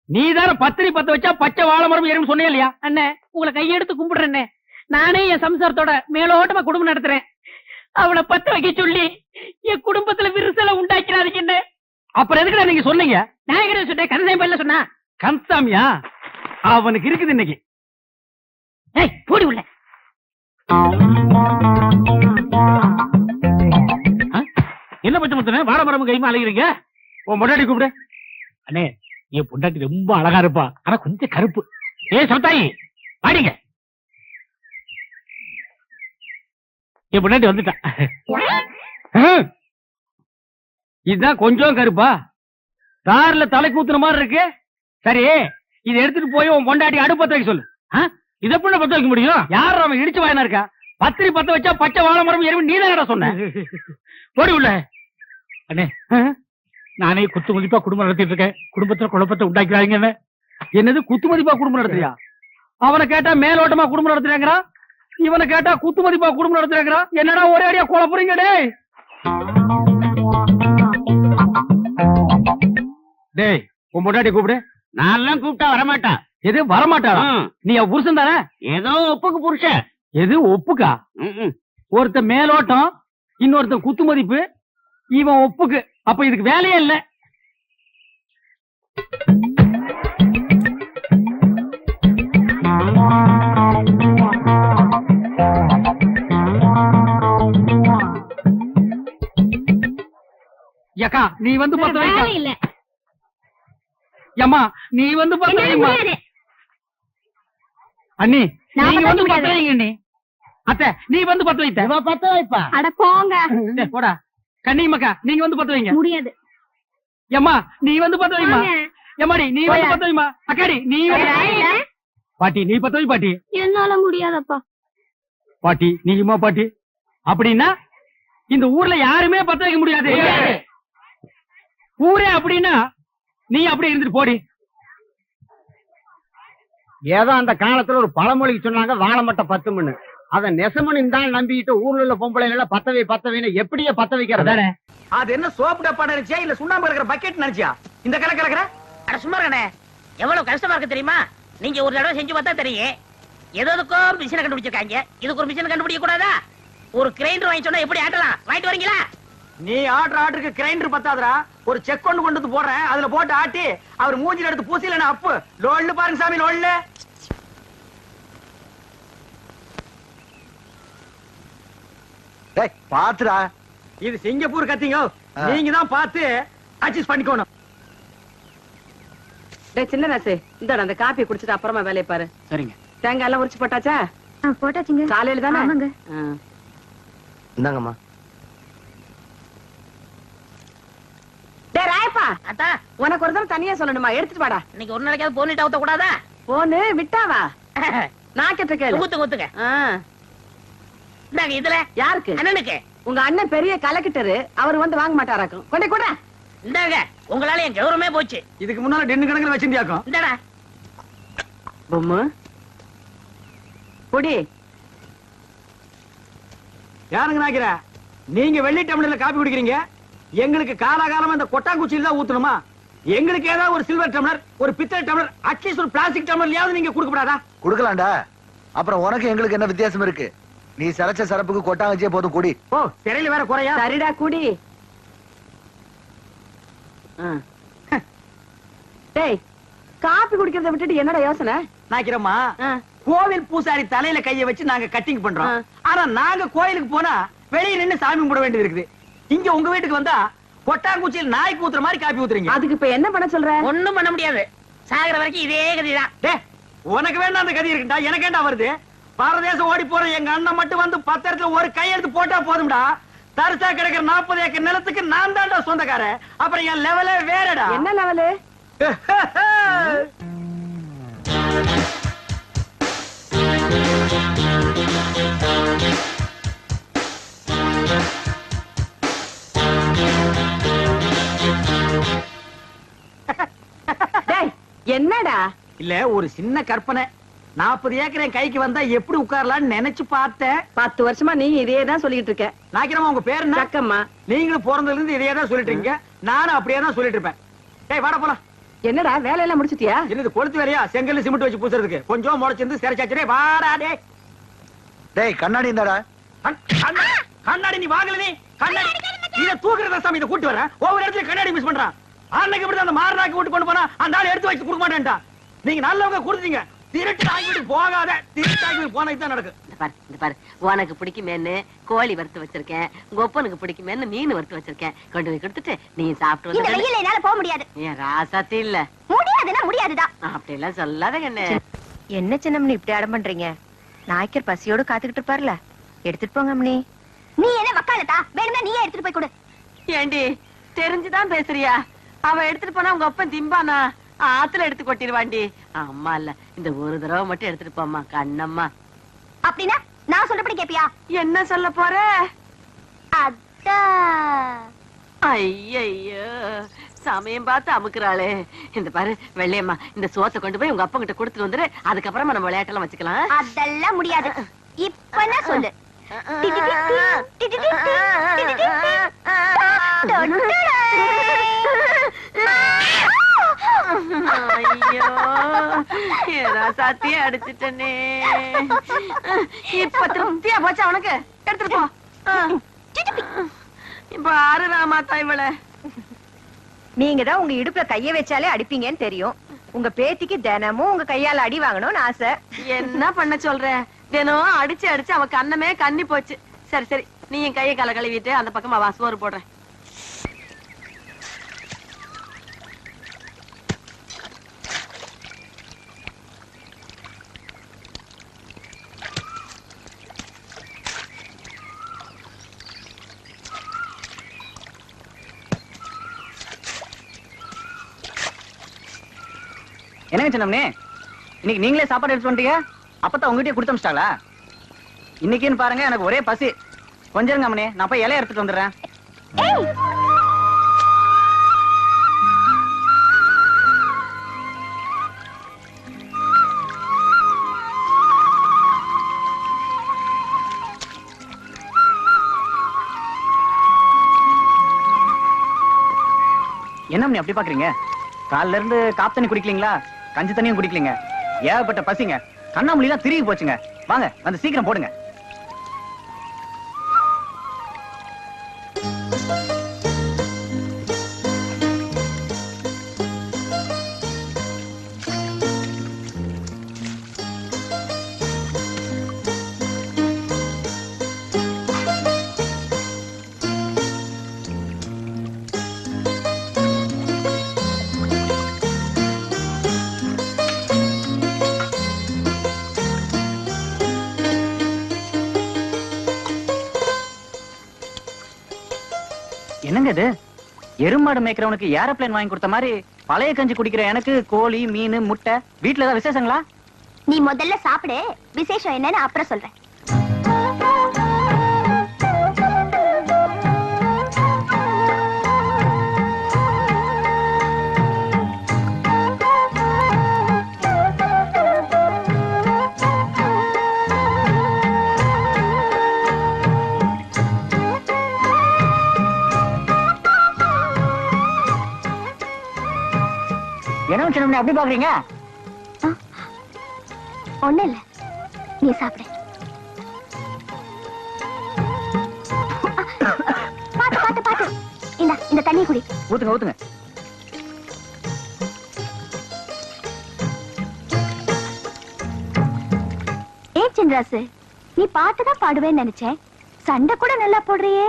நீ தானே பத்திரி பத்த வச்சா பச்சை வாழை மரம் எரியும் சொன்னே இல்லையா? அண்ணே உங்களை கையெடுத்து கும்பிடுறேன்னு, நானே என் சம்சாரத்தோட மேலோட்டமா குடும்பம் நடத்துறேன். அவளை பத்த வைக்க சொல்லி என் குடும்பத்துல விரிசலை உண்டாக்கிறாதீங்க. அப்புறம் எதுக்குடா நீங்க சொன்னீங்க? நான் சொன்னேன், கந்தசாமி பையன் சொன்னா. கந்தசாமியா? அவனுக்கு இருக்குது இன்னைக்கு. போடி உள்ள. என்ன பச்சை முத்தனே வாழை மரம் கைமா அழைக்கிறீங்க? உன் பொண்டாட்டி கூப்பிடு. அண்ணே என் பொண்டாட்டி ரொம்ப அழகா இருப்பா, ஆனா கொஞ்சம் கருப்பு. சத்தாயி வாடிங்க. என் பொண்டாட்டி வந்துட்டா. இதுதான் கொஞ்சம் கருப்பா, தார்ல தலை கூத்துற மாதிரி இருக்கு. சரி, இதை எடுத்துட்டு போய் உன் பொண்டாட்டி அடுப்பத்த வைக்க சொல்லு. இதை எப்படி பத்த வைக்க முடியும்? யார் அவன் இடிச்சு வாயினா இருக்கா? பத்திரி பத்த வச்சா பச்சை வாழை மரம் எரிவு நீ தான் சொன்ன. போடி உள்ள. அண்ணே நானே குத்து மதிப்பா குடும்பம் நடத்திட்டு இருக்கேன். குடும்பத்துல குழப்பத்தை உண்டாக்கிறாங்க. என்னது குத்து மதிப்பா குடும்பம் நடத்துறியா? அவனை கேட்டா மேலோட்டமா குடும்பம் நடத்துறாங்கிறான், இவனை கேட்டா குத்து மதிப்பா குடும்பம் நடத்துறாங்கிறான். என்னடா ஒரே அடியா குழப்பறீங்க டேய்? டேய் உன் பொண்டாட்டி கூப்பிடு. நான் கூப்பிட்டா வரமாட்டா. எது வரமாட்டாளா? நீ அவ புருஷன் தானே? ஏதோ ஒப்புக்கு புருஷன். எது ஒப்புக்கா? ஒருத்த மேலோட்டம், இன்னொருத்த குத்து மதிப்பு, இவன் ஒப்புக்கு. அப்ப இதுக்கு வேலையே இல்ல. யக்கா நீ வந்து பத்த வைக்க. இல்ல அம்மா நீ வந்து பத்த வைமா. அண்ணி நீங்க வந்து பத்த வைங்க. அண்ணி அத்தை நீ வந்து பத்த வைத்த. இவ பத்த வைப்பா. அட போங்க. டேய் போடா. கண்ணியம்மாக்கா நீங்க வந்து பத்த வைங்க. முடியாது. அம்மா நீ வந்து பத்த வைமா. எம்மாடி நீ வந்து பத்த வைமா. அக்காடி நீ வந்து பாட்டி நீ பத்த வை பாட்டி. என்னால முடியாதப்பா. பாட்டி நீயுமா பாட்டி? அப்படின்னா இந்த ஊர்ல யாருமே பத்த வைக்க முடியாது. ஊரே அப்படின்னா நீ அப்படி இருந்துட்டு போடி. ஏதோ அந்த காலத்துல ஒரு பழமொழிக்கு சொன்னாங்க, வாழை மட்டும் 10 மணி. அத நெசமணின்னு தான் நம்பிட்டு ஊர்ல உள்ள பொம்பளைங்கள பத்தவைன்னு எப்படியே பத்த வைக்கிறதானே? அது என்ன சோப்பு டப்பா நினைச்சியா இல்ல சுண்ணாம்பு இருக்கிற பக்கெட் நினைச்சியா இந்த கலக்கிற? அட சும்மா இருக்கனே, எவ்வளவு கஷ்டமா இருக்கு தெரியுமா? நீங்க ஒரு தடவை செஞ்சு பார்த்தா தெரியும். எதுக்கும் மிஷினை கண்டுபிடிச்சிருக்காங்க, இதுக்கு ஒரு மிஷினை கண்டுபிடிக்க கூடாதா? ஒரு கிரைண்டர் வாங்கி சொன்னா எப்படி ஆட்டலாம்? வாங்கிட்டு வரீங்களா? நீ ஆர்டருக்கு கிரைண்டர் பத்தாதரா, ஒரு செக் கொண்டு வந்து போடுறேன், அதுல போட்டு ஆட்டி அவர் மூஞ்சில எடுத்து பூசில அப்பு லோல்ல பாருங்க சாமி லோல்ல. பாத்துடா, இது சிங்கப்பூர் கத்திங்க, நீங்க தான் பார்த்து அட்ஜஸ்ட் பண்ணிக்கணும். சின்ன ராசு இந்த அந்த காப்பி குடிச்சிட்டு அப்புறமா வேலையை பாரு. சரிங்க. தேங்காய் எல்லாம் உரிச்சு போட்டாச்சா? போட்டாச்சுங்க. காலையில தானே? ஆமாங்க. இந்தாங்கம்மா. டேய் ராயப்பா, அத்தா உனக்கு ஒரு தடவை தனியா சொல்லணுமா? எடுத்துட்டு வாடா. இன்னைக்கு ஒரு நாளைக்காவது போனிட்டு ஊத்த கூடாதா? போனு விட்டாவா? நான் கேட்ட கேளு. ஊத்துங்க. ஆ. இந்தாங்க இதுல யாருக்கு? அண்ணனுக்கு. உங்க அண்ணன் பெரிய கலக்கிட்டரு, அவர் வந்து வாங்க மாட்டாராக்கும். கொண்டே கூட. இந்தாங்க உங்களால என் கௌரவமே போச்சு. இதுக்கு முன்னால டென்னு கணக்குல வச்சிருந்தியாக்கும். இந்தாடா பொம்மு பொடி. யாருங்க நாக்கிற? நீங்க வெள்ளி டம்ளர்ல காப்பி குடிக்கிறீங்க, எங்களுக்கு காலாகாலமா இந்த கொட்டாங்குச்சியில தான் ஊத்தணுமா? எங்களுக்கு ஏதாவது ஒரு சில்வர் டம்ளர், ஒரு பித்தளை டம்ளர், அட்லீஸ்ட் ஒரு பிளாஸ்டிக் டம்ளர்லயாவது நீங்க கொடுக்கப்படாதா? குடுக்கலாம்டா. அப்புறம் உனக்கு எங்களுக்கு என்ன வித்தியாசம் இருக்கு? நீ சரச்ச சரப்புக்கு கொட்டாங்கச்சியே போதும் கூடி. ஓ சிறையில வேற குறையா? சரிடா கூடி. டேய் காப்பி குடிக்கிறத விட்டுட்டு என்னடா யோசனை? நாக்கிறோமா, கோவில் பூசாரி தலையில கைய வச்சு நாங்க கட்டிங் பண்றோம். ஆனா நாங்க கோயிலுக்கு போனா வெளியே நின்னு சாமி கும்பிட வேண்டியது இருக்குது. இங்க உங்க வீட்டுக்கு வந்தா கொட்டாங்குச்சியில் நாய்க்கு ஊத்துற மாதிரி காப்பி ஊத்துறீங்க. அதுக்கு இப்ப என்ன பண்ண சொல்ற? ஒண்ணும் பண்ண முடியாது. சாகுற வரைக்கும் இதே கதிதான். டேய் உனக்கு வேண்டாம் அந்த கதி இருக்குடா, எனக்கு ஏண்டா வருது? பாரதேசம் ஓடி போற எங்க அண்ணன் மட்டும் வந்து 10 இடத்துல ஒரு கையெழுத்து போட்டா போதும்டா. தரிசா கிடக்கிற 40 ஏக்கர் நிலத்துக்கு நான் தான்டா சொந்தக்காரன். அப்புறம் என் லெவலே வேறடா. என்ன லெவலு? என்னடா? இல்ல ஒரு சின்ன கற்பனை. 40 ஏக்கர் என் கைக்கு வந்தா எப்படி உட்காரலாம்னு நினைச்சு பார்த்தேன். 10 வருஷமா நீ இதே தான் சொல்லிட்டு இருக்க. நாக்கிறமா உங்க பேரு என்ன? சக்கம்மா. நீங்களும் பிறந்ததுல இருந்து இதே தான் சொல்லிட்டு இருக்கீங்க, நானும் அப்படியே தான் சொல்லிட்டு இருப்பேன். டேய் வாடா போலாம். என்னடா வேலையெல்லாம் முடிச்சிட்டியா? என்னது கொளுத்து வேலையா? செங்கல்ல சிமெண்ட் வச்சு பூசுறதுக்கு கொஞ்சம் முளைச்சிருந்து சிறைச்சாச்சு. வாடா டேய். டேய் கண்ணாடி இந்தாடா. கண்ணாடி நீ வாங்கல? நீ கண்ணாடி இத தூக்குறத சாமி இத கூட்டி வரேன். ஒவ்வொரு இடத்துல கண்ணாடி மிஸ் பண்றான். அன்னைக்கு இப்படி அந்த மாரனாக்கு விட்டு கொண்டு போனா அந்த ஆளு எடுத்து வச்சு கொடுக்க மாட்டேன்டா. நீங்க நல்லவங்க கொடுத்தீங்க, திருட்டு ஆகிட்டு போகாத. திருட்டு ஆகிட்டு போனா இதுதான் நடக்கும். இந்த பாரு உனக்கு பிடிக்குமேன்னு கோழி வறுத்து வச்சிருக்கேன், உங்க ஒப்பனுக்கு பிடிக்குமேன்னு மீன் வறுத்து வச்சிருக்கேன். கொண்டு போய் கொடுத்துட்டு நீ சாப்பிட்டு இந்த வெயில்ல என்னால போக முடியாது. ஏன் ராசாத்தி இல்ல? முடியாதுன்னா முடியாதுதான். அப்படி எல்லாம் சொல்லாத கண்ணு. என்ன சின்னம்னி இப்படி அடம் பண்றீங்க? நாய்க்கர் பசியோடு காத்துக்கிட்டு இருப்பார்ல, எடுத்துட்டு போங்க அம்மனி. நீ என்ன வக்காலத்தா? வேணும்னா நீயே எடுத்துட்டு போய் கொடு. ஏண்டி தெரிஞ்சுதான் பேசுறியா? அவன் எடுத்துட்டு போனா உங்க அப்பன் திம்பானா? ஆத்துல எடுத்து கொட்டிடுவாண்டி. அம்மா இல்ல, இந்த ஒரு தடவை மட்டும் எடுத்துட்டு போம்மா கண்ணம்மா. அப்படின்னா நான் சொல்றபடி கேப்பியா? என்ன சொல்ல போற? அத்தா ஐயோ சமயம் பார்த்து அமுக்குறாளே. இந்த பாரு வெள்ளையம்மா, இந்த சோத்தை கொண்டு போய் உங்க அப்பா கிட்ட கொடுத்துட்டு வந்துரு. அதுக்கப்புறமா நம்ம விளையாட்டெல்லாம் வச்சுக்கலாம். அதெல்லாம் முடியாது. இப்ப நான் சொல்லு. ஐயோ ஏதா சாத்தியே அடிச்சிட்டனே. இப்ப திருப்தியா போச்சா உனக்கு? எடுத்துட்டு போ. இப்ப ஆறு ராமாத்தா இவள. நீங்க தான் உங்க இடுப்புல கைய வச்சாலே அடிப்பீங்கன்னு தெரியும். உங்க பேத்திக்கு தினமும் உங்க கையால அடி வாங்கணும்னு ஆசை. என்ன பண்ண சொல்ற? தினம் அடிச்சு அடிச்சு அவ கண்ணமே கண்ணி போச்சு. சரி சரி, நீ என் கையை கால கழுவிட்டு அந்த பக்கமா வா, சோறு போடுறேன். என்னங்க சின்னம்னே, இன்னைக்கு நீங்களே சாப்பாடு எடுத்து வந்துட்டீங்க? அப்பதான் உங்ககிட்டயே கொடுத்து அமிச்சிட்டாங்களா? இன்னைக்குன்னு பாருங்க, எனக்கு ஒரே பசி. கொஞ்சம் இருங்க அம்மனே, நான் போய் இலைய எடுத்துட்டு வந்துடுறேன். என்ன அம்மனே அப்படி பாக்குறீங்க? காலைல இருந்து காப்பு தண்ணி குடிக்கலீங்களா? கஞ்சி தண்ணியும் குடிக்கலீங்க. ஏகப்பட்ட பசிங்க. கண்ணாமூலிலாம் திரும்பி போச்சுங்க. வாங்க வந்து சீக்கிரம் போடுங்க. என்னங்க இது? எருமாடு மேய்க்கிறவனுக்கு ஏரோப்ளேன் வாங்கி கொடுத்த மாதிரி பழைய கஞ்சி குடிக்கிற எனக்கு கோழி, மீன், முட்டை. வீட்டுல ஏதாவது விசேஷங்களா? நீ முதல்ல சாப்பிடு, விசேஷம் என்னன்னு அப்புறம் சொல்றேன். என்ன சின்ன அப்படி பாக்குறீங்க? ஒண்ணு இல்ல, நீ சாப்பிடு. பாத்து பாத்து பாத்து. இந்த தண்ணி குடி. ஊத்துங்க ஊத்துங்க. சின்ராசு, நீ பாட்டுதான் பாடுவேன்னு நினைச்சேன். சண்டை கூட நல்லா போடுறியே.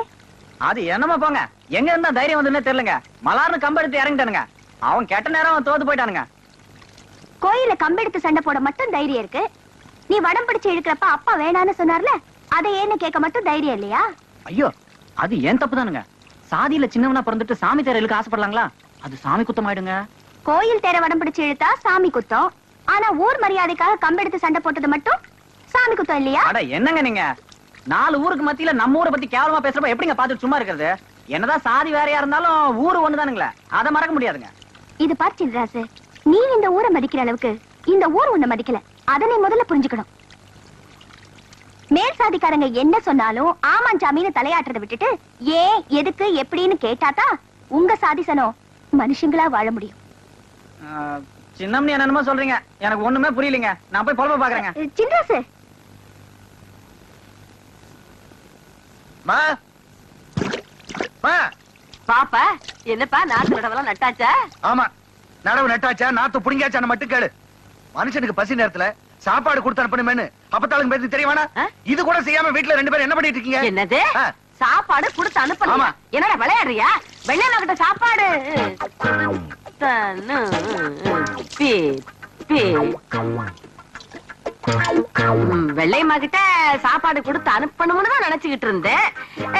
அது என்னமா போங்க, எங்க இருந்தா தைரியம் வந்துன்னு தெரியலங்க. மலார்னு கம்பெடுத்து இறங்கிட்டானுங்க. அவன் கெட்ட நேரம் தோத்து போயிட்டானுங்க. கோயில கம்பெடுத்து சண்டை போட மட்டும் தைரியம் இருக்கு. நீ வடம் பிடிச்சு இழுக்கிறப்ப அப்பா வேணான்னு சொன்னார்ல, அதை ஏன்னு கேட்க மட்டும் தைரியம் இல்லையா? ஐயோ, அது ஏன் தப்பு தானுங்க. சாதியில சின்னவனா பிறந்துட்டு சாமி தேர இழுக்க ஆசைப்படலாங்களா? அது சாமி குத்தம் ஆயிடுங்க. கோயில் தேர வடம் பிடிச்சு இழுத்தா சாமி குத்தம். ஆனா ஊர் மரியாதைக்காக கம்பெடுத்து சண்டை போட்டது மட்டும் சாமி குத்தம் இல்லையா? அட என்னங்க நீங்க, 4 ஊருக்கு மத்தியில நம்ம ஊரை பத்தி கேவலமா பேசுறப்ப எப்படிங்க பாத்துட்டு சும்மா இருக்கிறது? என்னதான் சாதி வேறையா இருந்தாலும் ஊரு ஒண்ணுதானுங்களே, அதை மறக்க முடியாதுங்க. இது பார் சின்ராசு, நீ இந்த ஊரை மதிக்கிற அளவுக்கு இந்த ஊர் உன்னை மதிக்கல. அதை நீ முதல்ல புரிஞ்சுக்கணும். மேல் சாதிக்காரங்க என்ன சொன்னாலும் ஆமாஞ்சாமின்னு தலையாட்டுறதை விட்டுட்டு ஏன், எதுக்கு, எப்படின்னு கேட்டாதான் உங்க சாதிசனம் மனுஷங்களா வாழ முடியும். சின்னம்னி என்னமோ சொல்றீங்க, எனக்கு ஒண்ணுமே புரியலங்க. நான் போய் பொழப்ப பாக்குறேங்க. சின்ராசு, பாப்பா என்னப்பா, நாட்டு நடவெல்லாம் நட்டாச்சா? ஆமா, நடவு நட்டாச்சா, நாத்து புடிங்காச்சான்னு மட்டும் கேளு. மனுஷனுக்கு பசி நேரத்துல சாப்பாடு கொடுத்து அனுப்பணுமேனு அப்பத்தாளுக்கு பேருக்கு தெரியவானா? இது கூட செய்யாம வீட்டுல 2 பேரும் என்ன பண்ணிட்டு இருக்கீங்க? என்னது சாப்பாடு கொடுத்து அனுப்பணுமா? என்னடா விளையாடுறியா? வெள்ளையம்மா கிட்ட சாப்பாடு வெள்ளையம்மா கிட்ட சாப்பாடு கொடுத்து அனுப்பணும்னு தான் நினைச்சுக்கிட்டு இருந்தேன்.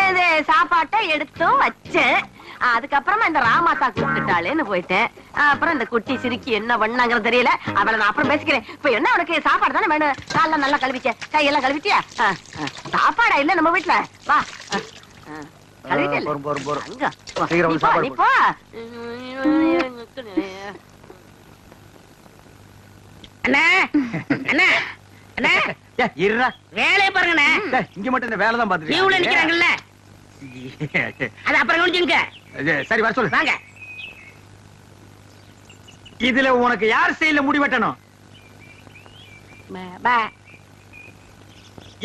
இது சாப்பாட்டை எடுத்தும் வச்சேன். அதுக்கப்புறமா இந்த ராமாத்தா கூப்பிட்டுட்டாளேன்னு போயிட்டேன். அப்புறம் இந்த குட்டி சிரிக்கி என்ன பண்ணாங்கிறது தெரியல. அவளை நான் அப்புறம் பேசிக்கிறேன். இப்ப என்ன உனக்கு சாப்பாடு தானே வேணும்? காலெல்லாம் நல்லா கழுவிச்ச, கையெல்லாம் கழுவிட்டியா? சாப்பாடா இல்ல நம்ம வீட்டுல? வா. கழுவிட்டேல்ல? போறோம் போறோம் போறோம். அங்க போ. சீக்கிரம் நீ வந்து போ, சாப்பாடு நீ போ. அண்ணே அண்ணே அண்ணே இருடா. வேலையை பாருங்கண்ணே. இங்க மட்டும் இந்த வேலை தான் லீவ்ல நிக்கிறாங்கல்ல, அது அப்புறம் கவனிச்சுங்க. சரி வர சொல்லு. வாங்க. இதுல உனக்கு யார் ஸ்டைல்ல முடி வெட்டணும்?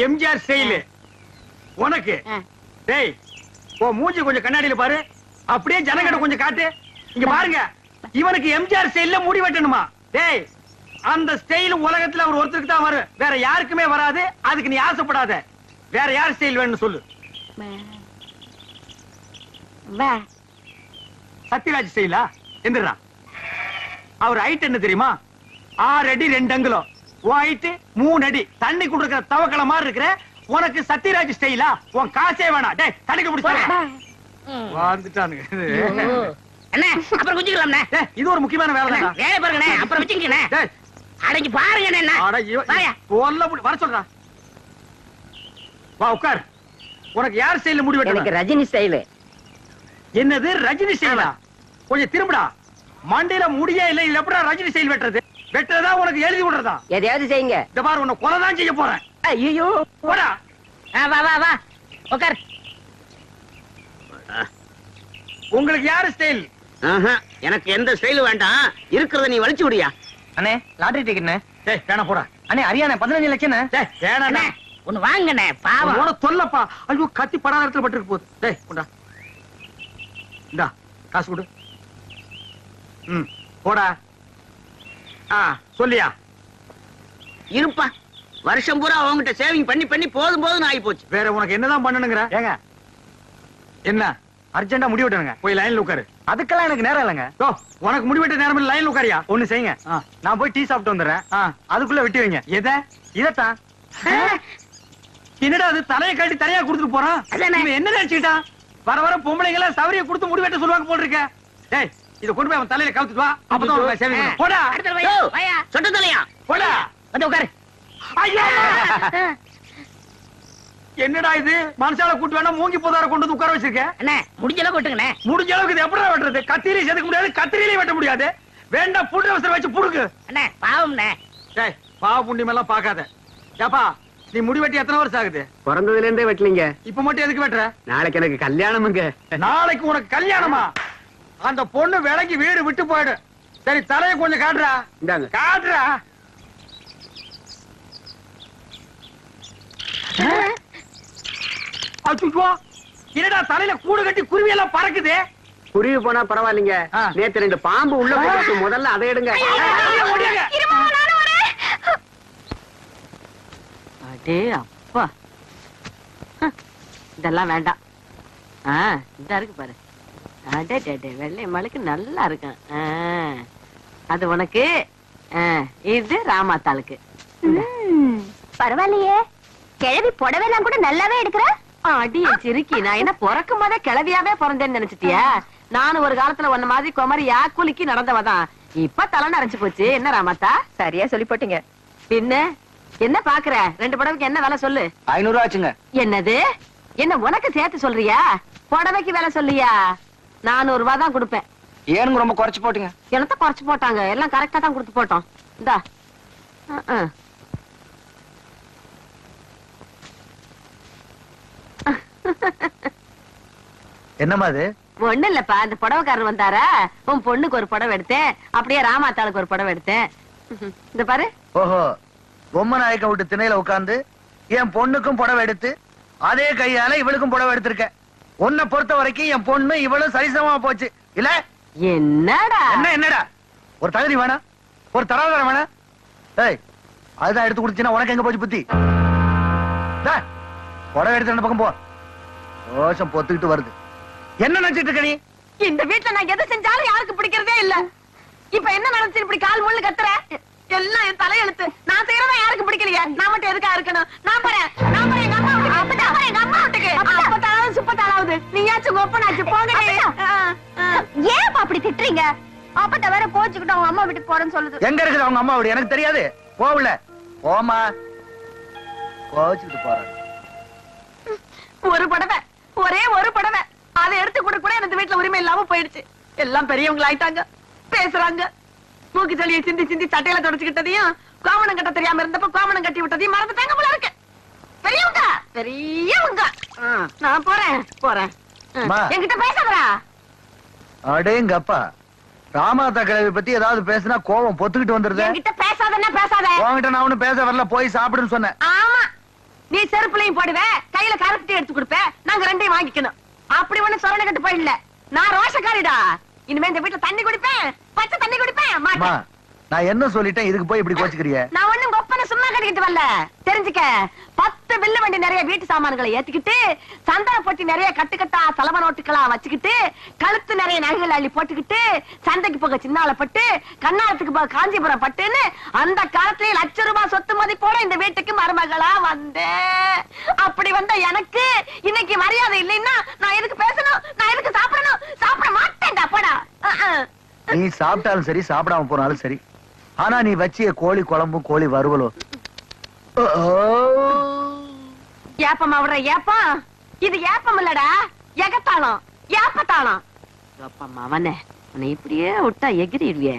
எம்ஜிஆர் ஸ்டைல் உனக்கு. டேய் உன் மூஞ்சி கொஞ்சம் கண்ணாடியில பாரு, அப்படியே ஜனங்கட கொஞ்சம் காட்டு. இங்க பாருங்க, இவனுக்கு எம்ஜிஆர் ஸ்டைல்ல முடி வெட்டணுமா? டேய் அந்த ஸ்டைல் உலகத்துல அவர் ஒருத்தருக்கு தான் வரும், வேற யாருக்குமே வராது. அதுக்கு நீ ஆசைப்படாத. வேற யார் ஸ்டைல் வேணும்னு சொல்லு. சத்யராஜ் ஸ்டைலா? எந்திரா. அவர் ஹைட் என்ன தெரியுமா? 6 அடி 2 அங்குலம். ஹைட் 3 அடி. தண்ணி குடுக்கிற தவக்கல மாதிரி இருக்கிற உனக்கு சத்யராஜ் ஸ்டைலா? உன் காசே வேணாம். டேய் தண்ணிக்கு பிடிச்சாங்க வந்துட்டானுங்க. அண்ணே அப்புறம் குஞ்சிக்கலாம்ண்ணே. இது ஒரு முக்கியமான வேலை தான். வேலை பாருங்கண்ணே, அப்புறம் வச்சுக்கண்ணே. அடங்கி பாருங்கண்ணே. வர சொல்றா. வா உட்கார். உனக்கு யார் ஸ்டைல்ல முடி வெட்டணும்? எனக்கு ரஜினி ஸ்டைலு. என்னது ரஜினி ஸ்டைலா? கொஞ்சம் திரும்புடா. மண்டையில முடியே இல்ல, இதுல எப்படா ரஜினி ஸ்டைல் வெட்டுறது? வெட்டுறதா உனக்கு எழுதி விடுறதா? எதையாவது செய்யுங்க. இந்த பாரு, உன்னை கொலைதான் செய்ய போறேன். ஐயோ போடா. வா வா வா உட்கார். உங்களுக்கு யாரு ஸ்டைல்? எனக்கு எந்த ஸ்டைல் வேண்டாம், இருக்கிறத நீ வலிச்சு விடியா. அண்ணே லாட்டரி டிக்கெட்ண்ணே. டேய் வேணா போடா. அண்ணே அரியாண்ணே 15 லட்சம். டேய் வேணா. அண்ணே ஒண்ணு வாங்கண்ணே, பாவம். உன தொல்லப்பா. ஐயோ கத்தி படாத இடத்துல பட்டிருக்கு போகுது. டேய் கொண்டா. இந்தா காசு கொடு. போடா. சொல்லியா? இருப்பா, வருஷம் பூரா அவங்ககிட்ட சேவிங் பண்ணி பண்ணி போதும் போதும் ஆகி போச்சு. வேற உனக்கு என்னதான் பண்ணணுங்கிற? ஏங்க என்ன அர்ஜென்டா முடி வெட்டணுங்க. போய் லைன்ல உட்காரு. அதுக்கெல்லாம் எனக்கு நேரம் இல்லைங்க. ஓ உனக்கு முடி வெட்ட நேரம் இல்ல, லைன்ல உட்காரியா? ஒண்ணு செய்யுங்க, நான் போய் டீ சாப்பிட்டு வந்துடுறேன். அதுக்குள்ள வெட்டி வைங்க. எதை? இதத்தான். என்னடா அது தலையை கட்டி தனியா கொடுத்துட்டு போறான்? இவன் என்ன நினைச்சுக்கிட்டான்? வர வர பொம்பளைங்கள சவரிய கொடுத்து முடி வெட்ட சொல்லுவாங்க போல் இருக்க. டேய் இத கொண்டு போய் அவன் தலையில கவுத்துட்டு வா, அப்பதான் உனக்கு சேவிங் பண்ணும். போடா. அடுத்த வையா வையா சொட்ட தலையா போடா. வந்து உட்காரு. ஐயா என்னடா இது? மனசால கூட்டு வேணா மூங்கி போதார கொண்டு வந்து உட்கார வச்சிருக்க. அண்ணே முடிஞ்ச அளவுக்கு கொட்டுங்கண்ணே. முடிஞ்ச அளவுக்கு இது எப்படா வெட்டுறது? கத்திரியில செதுக்க முடியாது, கத்திரியிலே வெட்ட முடியாது. வேண்டாம் புட்டு அவசரம் வச்சு புடுக்கு. அண்ணே பாவம்ண்ணே. டேய் பாவ புண்ணியம் எல்லாம் பாக்காத. ஏப்பா நீ முடி வெட்டி எத்தனை வருஷம் ஆகுது? பிறந்ததுல இருந்தே வெட்டலீங்க. இப்ப மட்டும் எதுக்கு வெட்டுற? நாளைக்கு எனக்கு கல்யாணமுங்க. நாளைக்கு உனக்கு கல்யாணமா? அந்த பொண்ணு விலைக்கு வீடு விட்டு போயிடு. சரி தலையை கொஞ்சம் காட்டுறா. இந்தாங்க. காட்டுறா. அச்சுச்சோ, என்னடா தலையில கூடு கட்டி குருவி எல்லாம் பறக்குது. குருவி போனா பரவாயில்லைங்க. நேத்து 2 பாம்பு உள்ள போட்டு முதல்ல அதை எடுங்க. அடே அப்பா, இதெல்லாம் வேண்டாம். இதா இருக்கு பாரு. அடே டே வெள்ளை மலைக்கு நல்லா இருக்கும். அது உனக்கு, இது ராமாத்தாளுக்கு. பரவாயில்லையே, கிழவி புடவைலாம் கூட நல்லாவே எடுக்கிற. அடிய சிரிக்கி, நான் என்ன பிறக்கும் போதே கிளவியாவே பிறந்தேன்னு நினைச்சிட்டியா? நானும் ஒரு காலத்துல ஒன்ன மாதிரி குமரியா குலுக்கி நடந்தவதான். இப்ப தலை நரைச்சு போச்சு. என்ன ராமாத்தா? சரியா சொல்லி போட்டீங்க. பின்ன என்ன பாக்குற? 2 புடவைக்கு என்ன விலை சொல்லு. 500 ஆச்சுங்க. என்னது? என்ன உனக்கு சேர்த்து சொல்றியா? புடவைக்கு விலை சொல்லியா? 400 ரூபாய் தான் கொடுப்பேன். ஏனுங்க ரொம்ப குறைச்சு போட்டுங்க. என்னத்த குறைச்சு போட்டாங்க? எல்லாம் கரெக்டா தான் கொடுத்து போட்டோம். இந்தா. என்னமா அது? ஒண்ணு இல்லப்பா, அந்த புடவைக்காரர் வந்தாரா, உன் பொண்ணுக்கு ஒரு புடவை எடுத்தேன், அப்படியே ராமாத்தாளுக்கு ஒரு புடவை எடுத்தேன். இந்த பாரு. ஓஹோ, பொம்மை நாயக்க விட்டு திணையில உட்கார்ந்து என் பொண்ணுக்கும் புடவை எடுத்து அதே கையால இவளுக்கும் புடவை எடுத்திருக்க. உன்னை பொறுத்த வரைக்கும் என் பொண்ணு இவளும் சரிசமமா போச்சு இல்ல? என்னடா என்னடா ஒரு தகுதி வேணா, ஒரு தராதரம் வேணா? ஏய் அதுதான் எடுத்து குடுத்துச்சுன்னா உனக்கு எங்க போச்சு புத்தி? புடவை எடுத்து 2 பக்கம் போ. ரோஷம் பொத்துக்கிட்டு வருது. என்ன நினைச்சிட்டு இருக்க நீ? இந்த வீட்டுல நான் எது செஞ்சாலும் யாருக்கு பிடிக்கிறதே இல்ல. இப்ப என்ன நினைச்சு இப்படி கால் முள்ளு கத்துற? எல்லாம் என் தலையெழுத்து. நான் செய்யறதா யாருக்கு பிடிக்கலையா? நான் மட்டும் எதுக்கா இருக்கணும்? நான் போறேன் எங்க அம்மா வீட்டுக்கு. எங்க அம்மா வீட்டுக்கு அப்பத்தாளாவது சுப்பத்தாளாவது நீயாச்சும் ஒப்பனாச்சு போங்க. ஏன் அப்படி திட்டுறீங்க? அப்பத்த வேற கோச்சுக்கிட்டு அவங்க அம்மா வீட்டுக்கு போறேன்னு சொல்லுது. எங்க இருக்குது அவங்க அம்மா வீடு? எனக்கு தெரியாது. போகல. போமா. கோச்சுக்கிட்டு போறாங்க. ஒரு புடவை, ஒரே ஒரு புடவை. அதை எடுத்து கூட கூட எனக்கு வீட்டுல உரிமை இல்லாம போயிடுச்சு. எல்லாம் பெரியவங்க ஆயிட்டாங்க, பேசுறாங்க. மூக்கு சளியை சிந்தி சிந்தி சட்டையில தொடச்சுக்கிட்டதையும், கோமணம் கட்ட தெரியாம இருந்தப்ப கோமணம் கட்டி விட்டதையும் மறந்துட்டாங்க போல இருக்கு. பெரியவங்க பெரியவங்க. நான் போறேன் போறேன். அம்மா. என்கிட்ட பேசாதடா. அடேங்கப்பா, ராமாதா கிழவி பத்தி ஏதாவது பேசினா கோவம் பொத்துக்கிட்டு வந்துருது. என்கிட்ட பேசாதன்னா பேசாத. உன்கிட்ட நான் ஒண்ணும் பேச வரல, போய் சாப்பிடுன்னு சொன்னேன். ஆமா, நீ செருப்புலையும் போடுவ, கையில கருப்பட்டி எடுத்து கொடுப்ப, நாங்க ரெண்டையும் வாங்கிக்கணும். அப்படி ஒண்ணு சொரணை கட்டு போயிடல. நான் ரோஷக்காரிடா. இனிமே இந்த வீட்டுல தண்ணி குடிப்பேன், பச்சை தண்ணி குடிப்பேன். அம்மா, மாட்டேன். நான் என்ன சொல்லிட்டேன், இதுக்கு போய் இப்படி கோச்சுக்கிறிய? நான் ஒண்ணும் கொப்பனை சும்மா கட்டிக்கிட்டு வரல. தெரிஞ்சுக்க, 10 பில்லு வண்டி நிறைய வீட்டு சாமான்களை ஏத்திக்கிட்டு, சந்தன பொட்டி நிறைய கட்டுக்கட்டா சலம நோட்டுகளா வச்சுக்கிட்டு, கழுத்து நிறைய நகைகள் அள்ளி போட்டுக்கிட்டு, சந்தைக்கு போக சின்னாலப்பட்டு, கண்ணாலத்துக்கு போக காஞ்சிபுரம் பட்டுன்னு அந்த காலத்திலே ₹1,00,000 சொத்து மதிப்போட இந்த வீட்டுக்கு மருமகளா வந்தேன். அப்படி வந்த எனக்கு இன்னைக்கு மரியாதை இல்லைன்னா நான் எதுக்கு பேசணும்? நான் எதுக்கு சாப்பிடணும்? சாப்பிட மாட்டேன்டா, போடா. நீ சாப்பிட்டாலும் சரி, சாப்பிடாம போனாலும் சரி, ஆனா நீ வச்சிய கோழி குழம்பும் கோழி வறுவலும் ஏப்பமா விடுற ஏப்பம்? இது ஏப்பம் இல்லடா, எகத்தாளம், ஏப்பத்தாளம். அப்பா அவனே, உன்னை இப்படியே விட்டா எகிரிடுவியே.